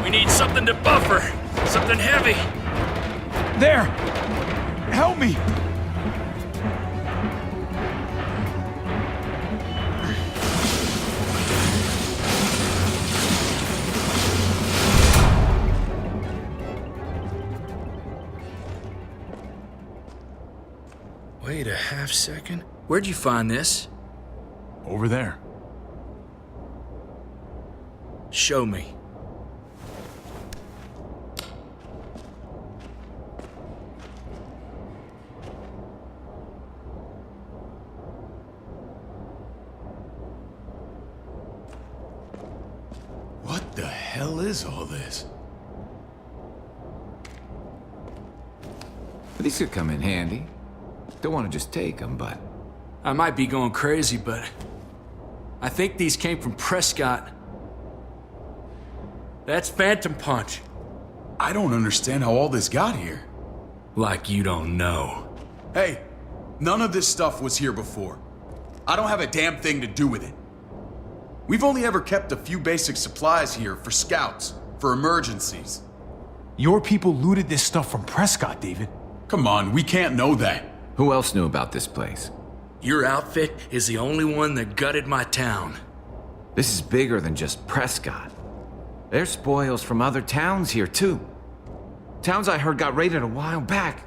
We need something to buffer. Something heavy. There! Help me! Wait a half second. Where'd you find this? Over there. Show me. What the hell is all this? These could come in handy. Don't want to just take them, but... I might be going crazy, but I think these came from Prescott. That's Phantom Punch. I don't understand how all this got here. Like you don't know. Hey, none of this stuff was here before. I don't have a damn thing to do with it. We've only ever kept a few basic supplies here for scouts, for emergencies. Your people looted this stuff from Prescott, David. Come on, we can't know that. Who else knew about this place? Your outfit is the only one that gutted my town. This is bigger than just Prescott. There's spoils from other towns here, too. Towns I heard got raided a while back.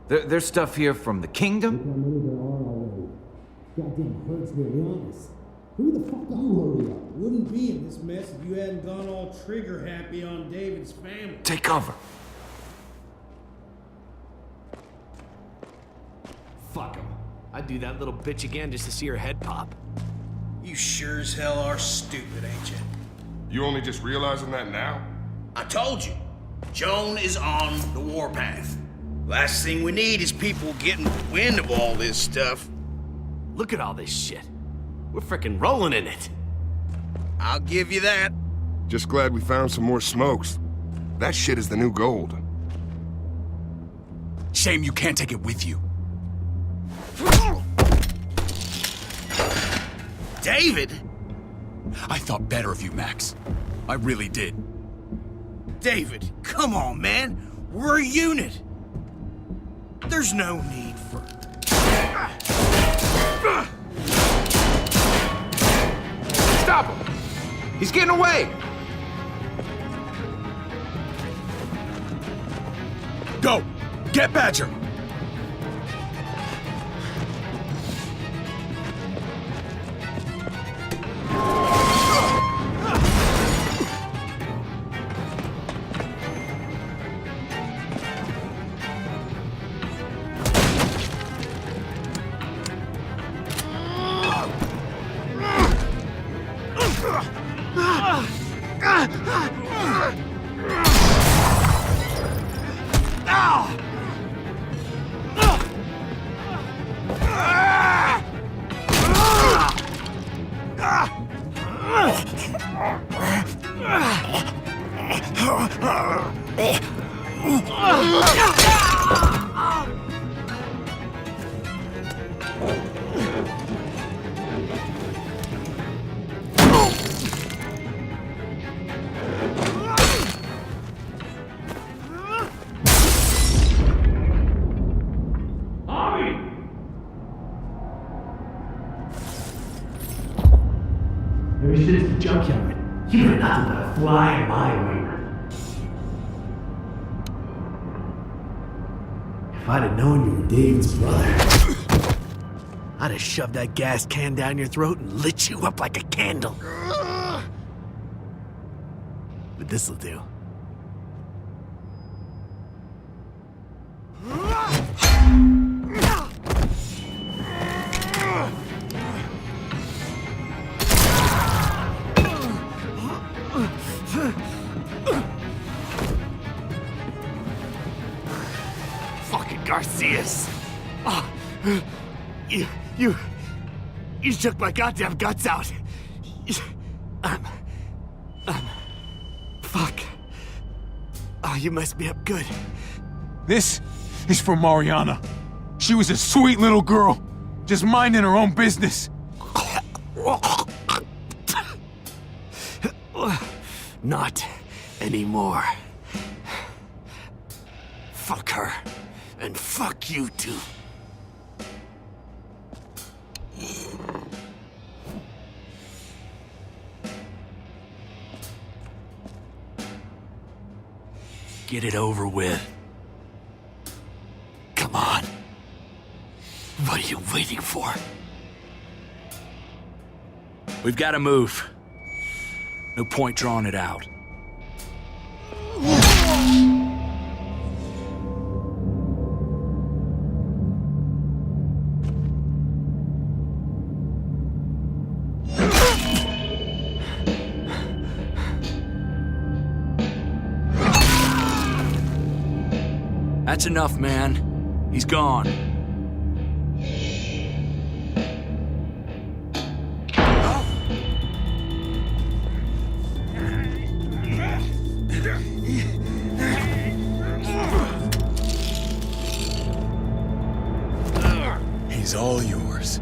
There's stuff here from the kingdom? Goddamn hurts me, to be honest. Who the fuck are you, hurry up? Wouldn't be in this mess if you hadn't gone all trigger happy on David's family. Take cover. Fuck him. I'd do that little bitch again just to see her head pop. You sure as hell are stupid, ain't you? You only just realizing that now? I told you. Joan is on the warpath. Last thing we need is people getting wind of all this stuff. Look at all this shit. We're frickin' rolling in it. I'll give you that. Just glad we found some more smokes. That shit is the new gold. Shame you can't take it with you. David? I thought better of you, Max. I really did. David, come on, man. We're a unit. There's no need for... Stop him! He's getting away! Go! Get Badger! Ever since the junkyard, you've been nothing but a fly in my ointment. If I'd have known you were David's brother, I'd have shoved that gas can down your throat and lit you up like a candle. But this'll do. Fucking Garcias! Oh, you shook my goddamn guts out. Fuck. Oh, you messed me up good. This is for Mariana. She was a sweet little girl, just minding her own business. Not anymore. Fuck her, and fuck you too. Get it over with. Come on. What are you waiting for? We've got to move. No point drawing it out. That's enough, man. He's gone. He's all yours.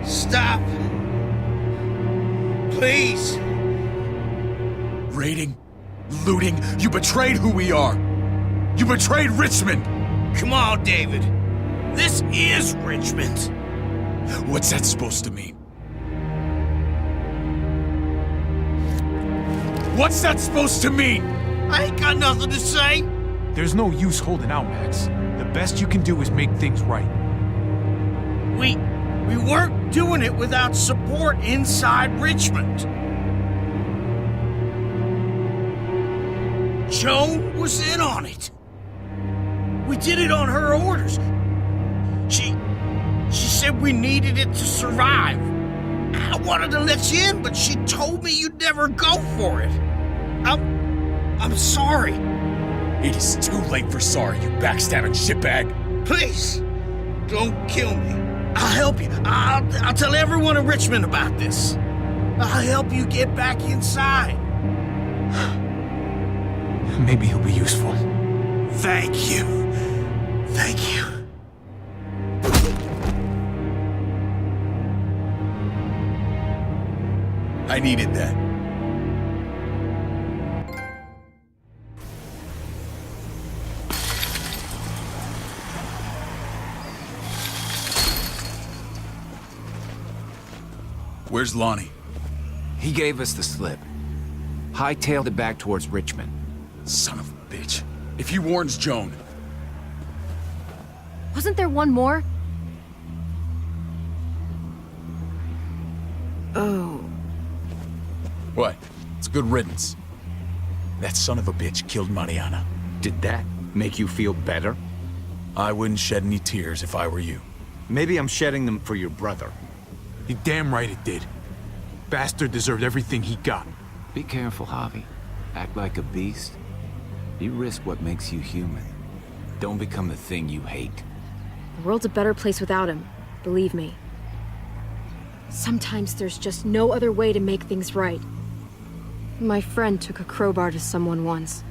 Stop! Please! Raiding, looting, you betrayed who we are! You betrayed Richmond! Come on, David. This is Richmond. What's that supposed to mean? What's that supposed to mean? I ain't got nothing to say. There's no use holding out, Max. The best you can do is make things right. We weren't doing it without support inside Richmond. Joan was in on it. We did it on her orders. She said we needed it to survive. I wanted to let you in, but she told me you'd never go for it. I'm sorry. It is too late for sorry, you backstabbing shitbag. Please, don't kill me. I'll help you. I'll tell everyone in Richmond about this. I'll help you get back inside. Maybe he'll be useful. Thank you. Thank you. I needed that. Where's Lonnie? He gave us the slip. Hightailed it back towards Richmond. Son of a bitch. If he warns Joan... Wasn't there one more? Oh. What? It's good riddance. That son of a bitch killed Mariana. Did that make you feel better? I wouldn't shed any tears if I were you. Maybe I'm shedding them for your brother. You're damn right it did. Bastard deserved everything he got. Be careful, Javi. Act like a beast. You risk what makes you human. Don't become the thing you hate. The world's a better place without him, believe me. Sometimes there's just no other way to make things right. My friend took a crowbar to someone once.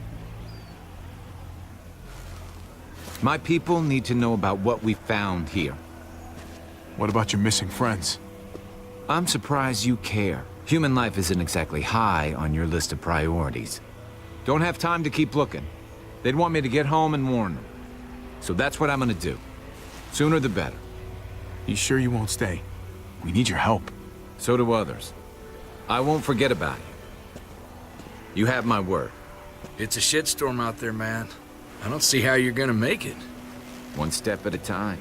My people need to know about what we found here. What about your missing friends? I'm surprised you care. Human life isn't exactly high on your list of priorities. Don't have time to keep looking. They'd want me to get home and warn them. So that's what I'm gonna do. Sooner the better. You sure you won't stay? We need your help. So do others. I won't forget about you. You have my word. It's a shitstorm out there, man. I don't see how you're gonna make it. One step at a time.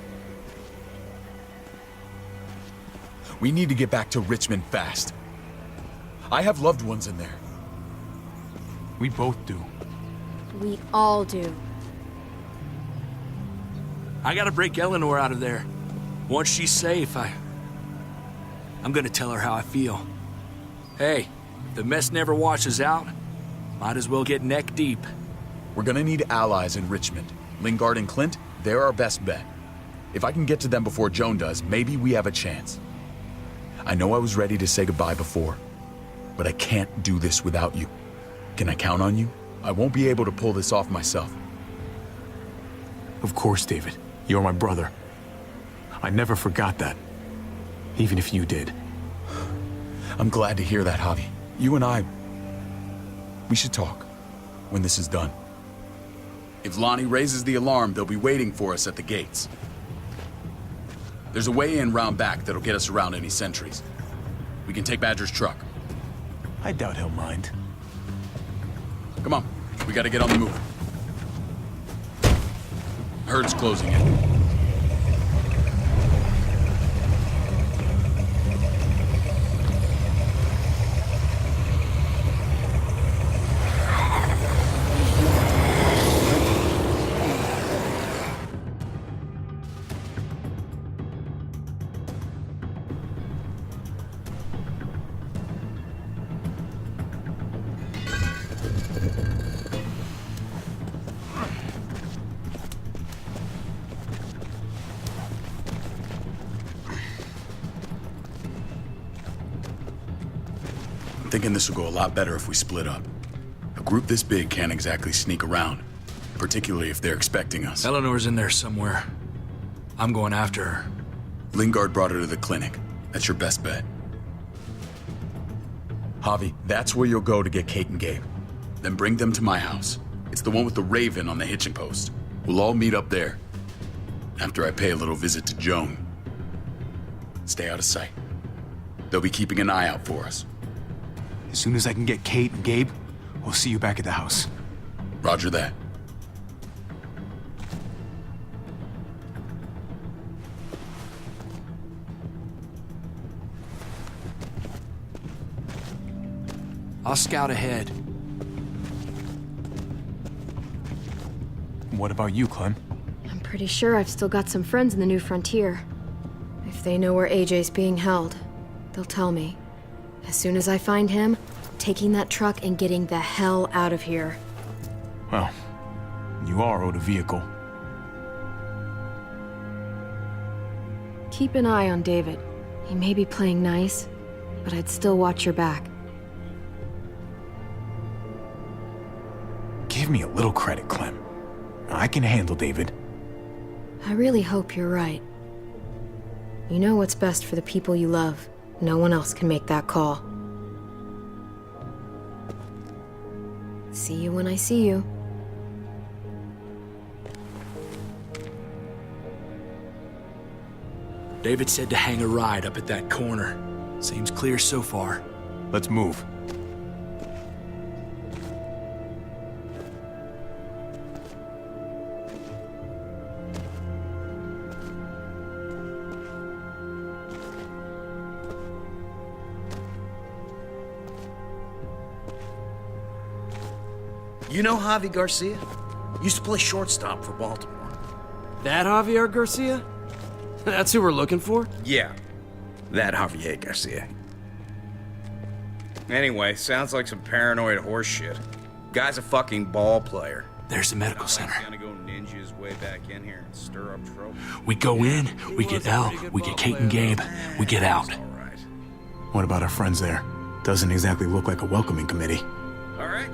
We need to get back to Richmond fast. I have loved ones in there. We both do. We all do. I gotta break Eleanor out of there. Once she's safe, I'm gonna tell her how I feel. Hey, if the mess never washes out, might as well get neck deep. We're gonna need allies in Richmond. Lingard and Clint, they're our best bet. If I can get to them before Joan does, maybe we have a chance. I know I was ready to say goodbye before, but I can't do this without you. Can I count on you? I won't be able to pull this off myself. Of course, David. You're my brother. I never forgot that. Even if you did. I'm glad to hear that, Javi. You and I... we should talk when this is done. If Lonnie raises the alarm, they'll be waiting for us at the gates. There's a way in round back that'll get us around any sentries. We can take Badger's truck. I doubt he'll mind. Come on, we gotta get on the move. Herd's closing in. Thinking this will go a lot better if we split up. A group this big can't exactly sneak around, particularly if they're expecting us. Eleanor's in there somewhere. I'm going after her. Lingard brought her to the clinic. That's your best bet. Javi, that's where you'll go to get Kate and Gabe. Then bring them to my house. It's the one with the Raven on the hitching post. We'll all meet up there. After I pay a little visit to Joan. Stay out of sight. They'll be keeping an eye out for us. As soon as I can get Kate and Gabe, we'll see you back at the house. Roger that. I'll scout ahead. What about you, Clem? I'm pretty sure I've still got some friends in the New Frontier. If they know where AJ's being held, they'll tell me. As soon as I find him, taking that truck and getting the hell out of here. Well, you are owed a vehicle. Keep an eye on David. He may be playing nice, but I'd still watch your back. Give me a little credit, Clem. I can handle David. I really hope you're right. You know what's best for the people you love. No one else can make that call. See you when I see you. David said to hang a ride up at that corner. Seems clear so far. Let's move. You know Javi Garcia? Used to play shortstop for Baltimore. That Javier Garcia? That's who we're looking for? Yeah, that Javier Garcia. Anyway, sounds like some paranoid horse shit. Guy's a fucking ball player. There's the medical center. Gonna go ninja his way back in here and stir up trouble. We go in, we get Elle, we get Kate and Gabe, we get out. What about our friends there? Doesn't exactly look like a welcoming committee. All right,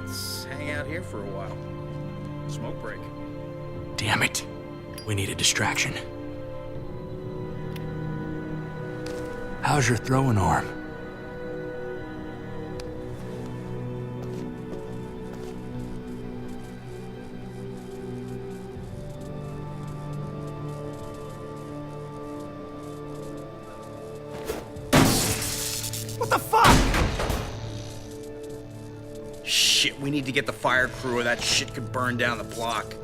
let's hang out here for a while. Smoke break. Damn it. We need a distraction. How's your throwing arm? What the fuck? Shit, we need to get the fire crew or that shit could burn down the block.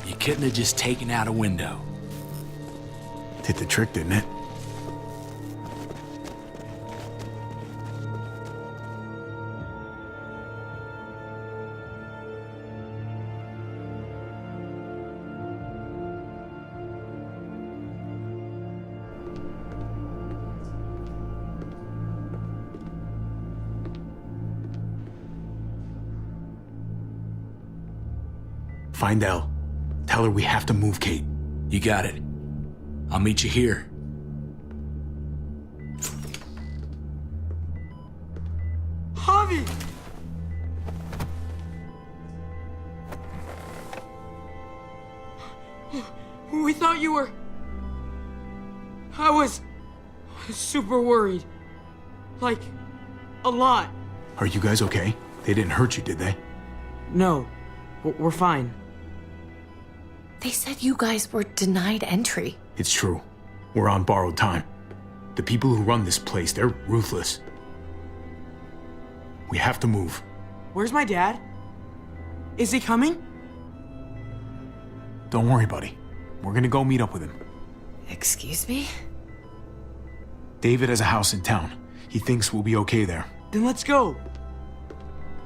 You couldn't have just taken out a window. Did the trick, didn't it? Find Elle. Tell her we have to move Kate. You got it. I'll meet you here. Javi! We thought you were... I was super worried. Like, a lot. Are you guys okay? They didn't hurt you, did they? No, we're fine. They said you guys were denied entry. It's true. We're on borrowed time. The people who run this place, they're ruthless. We have to move. Where's my dad? Is he coming? Don't worry, buddy. We're gonna go meet up with him. Excuse me? David has a house in town. He thinks we'll be okay there. Then let's go.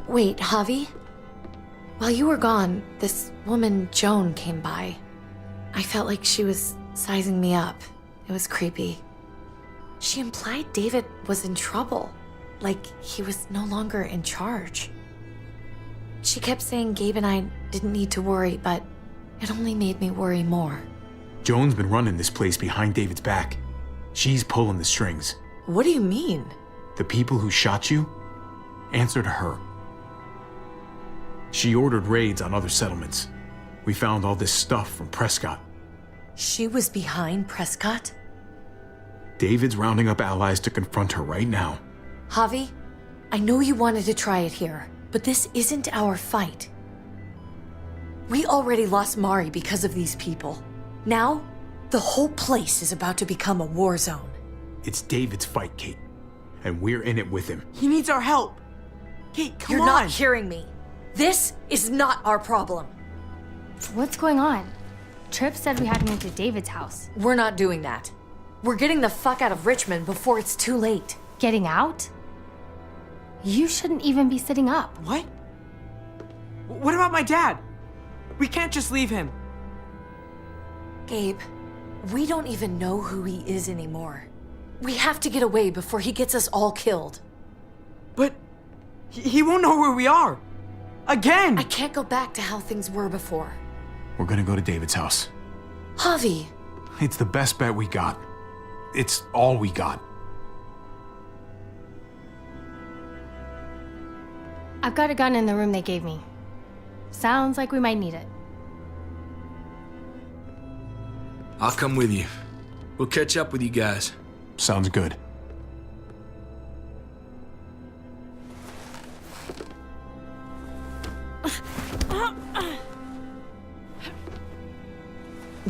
Wait, Javi? While you were gone, this woman, Joan, came by. I felt like she was sizing me up. It was creepy. She implied David was in trouble, like he was no longer in charge. She kept saying Gabe and I didn't need to worry, but it only made me worry more. Joan's been running this place behind David's back. She's pulling the strings. What do you mean? The people who shot you answer to her. She ordered raids on other settlements. We found all this stuff from Prescott. She was behind Prescott? David's rounding up allies to confront her right now. Javi, I know you wanted to try it here, but this isn't our fight. We already lost Mari because of these people. Now, the whole place is about to become a war zone. It's David's fight, Kate. And we're in it with him. He needs our help. Kate, come on. You're not hearing me. This is not our problem. What's going on? Tripp said we had to move to David's house. We're not doing that. We're getting the fuck out of Richmond before it's too late. Getting out? You shouldn't even be sitting up. What? What about my dad? We can't just leave him. Gabe, we don't even know who he is anymore. We have to get away before he gets us all killed. But he won't know where we are. Again! I can't go back to how things were before. We're gonna go to David's house. Javi! It's the best bet we got. It's all we got. I've got a gun in the room they gave me. Sounds like we might need it. I'll come with you. We'll catch up with you guys. Sounds good.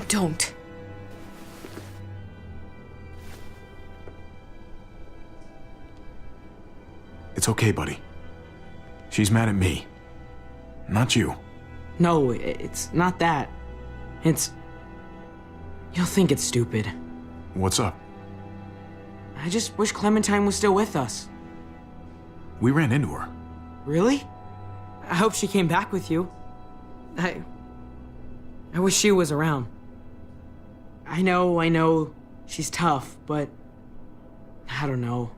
Don't. It's okay, buddy. She's mad at me. Not you. No, it's not that. It's... You'll think it's stupid. What's up? I just wish Clementine was still with us. We ran into her. Really? I hope she came back with you. I wish she was around. I know, she's tough, but... I don't know.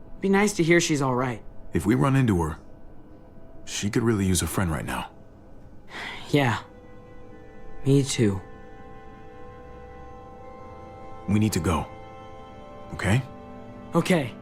It'd be nice to hear she's alright. If we run into her, she could really use a friend right now. Yeah. Me too. We need to go. Okay? Okay.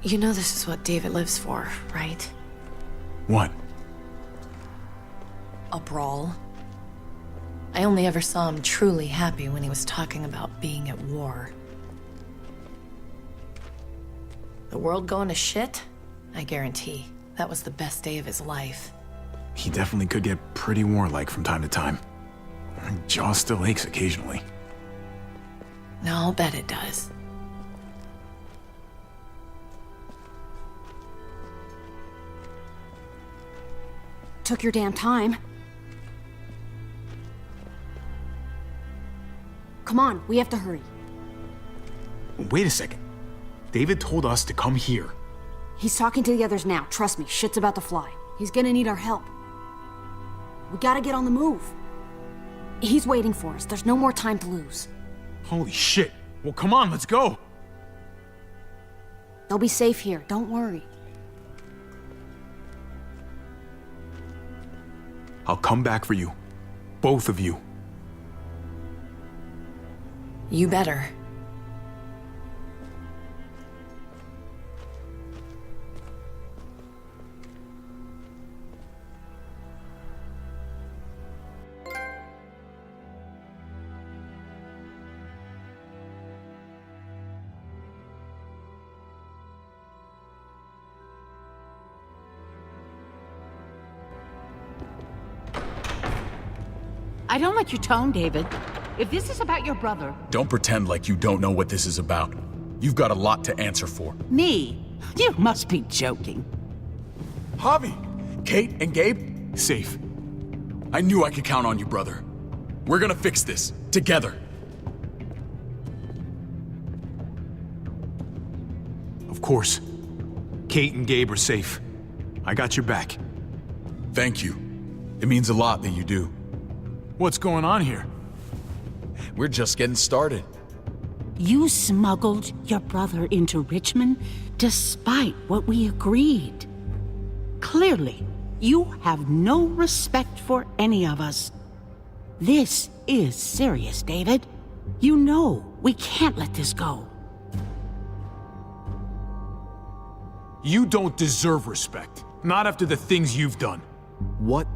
You know this is what David lives for, right? What? A brawl. I only ever saw him truly happy when he was talking about being at war. The world going to shit? I guarantee that was the best day of his life. He definitely could get pretty warlike from time to time. My jaw still aches occasionally. No, I'll bet it does. Took your damn time. Come on, we have to hurry. Wait a second. David told us to come here. He's talking to the others now. Trust me, shit's about to fly. He's gonna need our help. We gotta get on the move. He's waiting for us. There's no more time to lose. Holy shit. Well, come on, let's go. They'll be safe here. Don't worry. I'll come back for you. Both of you. You better. I don't like your tone, David. If this is about your brother... Don't pretend like you don't know what this is about. You've got a lot to answer for. Me? You must be joking. Javi! Kate and Gabe? Safe. I knew I could count on you, brother. We're gonna fix this. Together. Of course. Kate and Gabe are safe. I got your back. Thank you. It means a lot that you do. What's going on here? We're just getting started. You smuggled your brother into Richmond despite what we agreed. Clearly, you have no respect for any of us. This is serious, David. You know we can't let this go. You don't deserve respect. Not after the things you've done. What?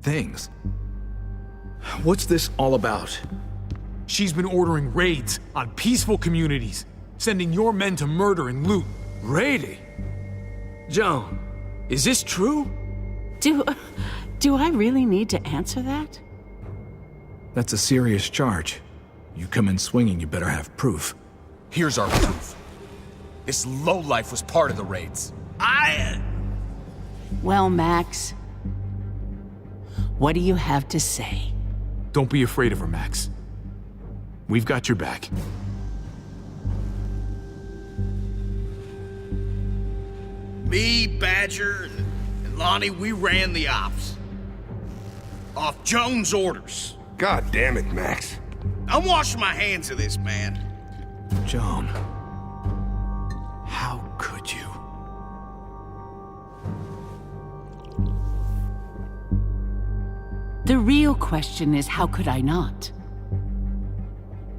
things. What's this all about? She's been ordering raids on peaceful communities, sending your men to murder and loot. Raiding? Joan, is this true? Do I really need to answer that? That's a serious charge. You come in swinging, you better have proof. Here's our proof. This lowlife was part of the raids. Well, Max, what do you have to say? Don't be afraid of her, Max. We've got your back. Me, Badger, and Lonnie, we ran the ops. Off Joan's orders. God damn it, Max. I'm washing my hands of this, man. Joan. How could you? The real question is, how could I not?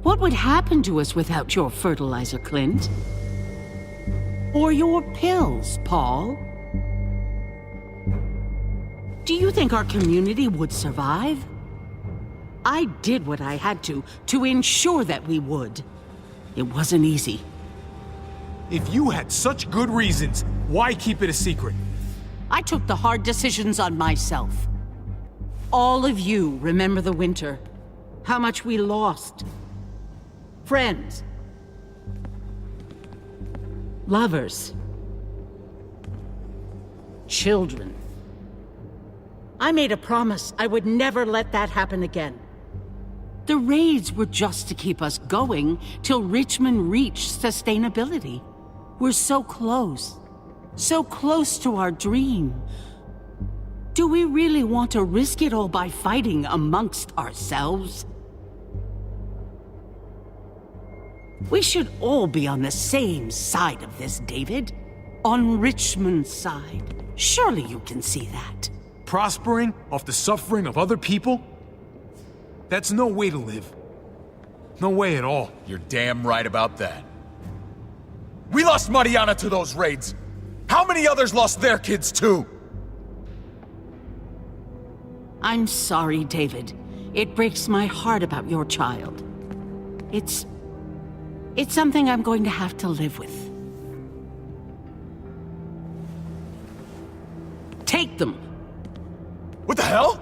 What would happen to us without your fertilizer, Clint? Or your pills, Paul? Do you think our community would survive? I did what I had to ensure that we would. It wasn't easy. If you had such good reasons, why keep it a secret? I took the hard decisions on myself. All of you remember the winter. How much we lost. Friends. Lovers. Children. I made a promise I would never let that happen again. The raids were just to keep us going till Richmond reached sustainability. We're so close to our dream. Do we really want to risk it all by fighting amongst ourselves? We should all be on the same side of this, David. On Richmond's side. Surely you can see that. Prospering off the suffering of other people? That's no way to live. No way at all. You're damn right about that. We lost Mariana to those raids. How many others lost their kids too? I'm sorry, David. It breaks my heart about your child. It's something I'm going to have to live with. Take them. What the hell?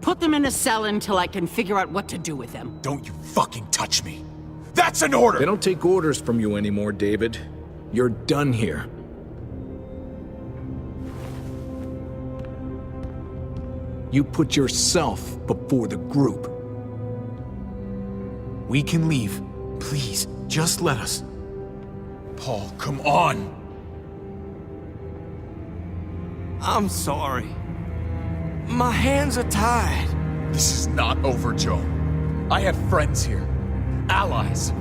Put them in a cell until I can figure out what to do with them. Don't you fucking touch me. That's an order! They don't take orders from you anymore, David. You're done here. You put yourself before the group. We can leave. Please, just let us. Paul, come on! I'm sorry. My hands are tied. This is not over, Joe. I have friends here. Allies.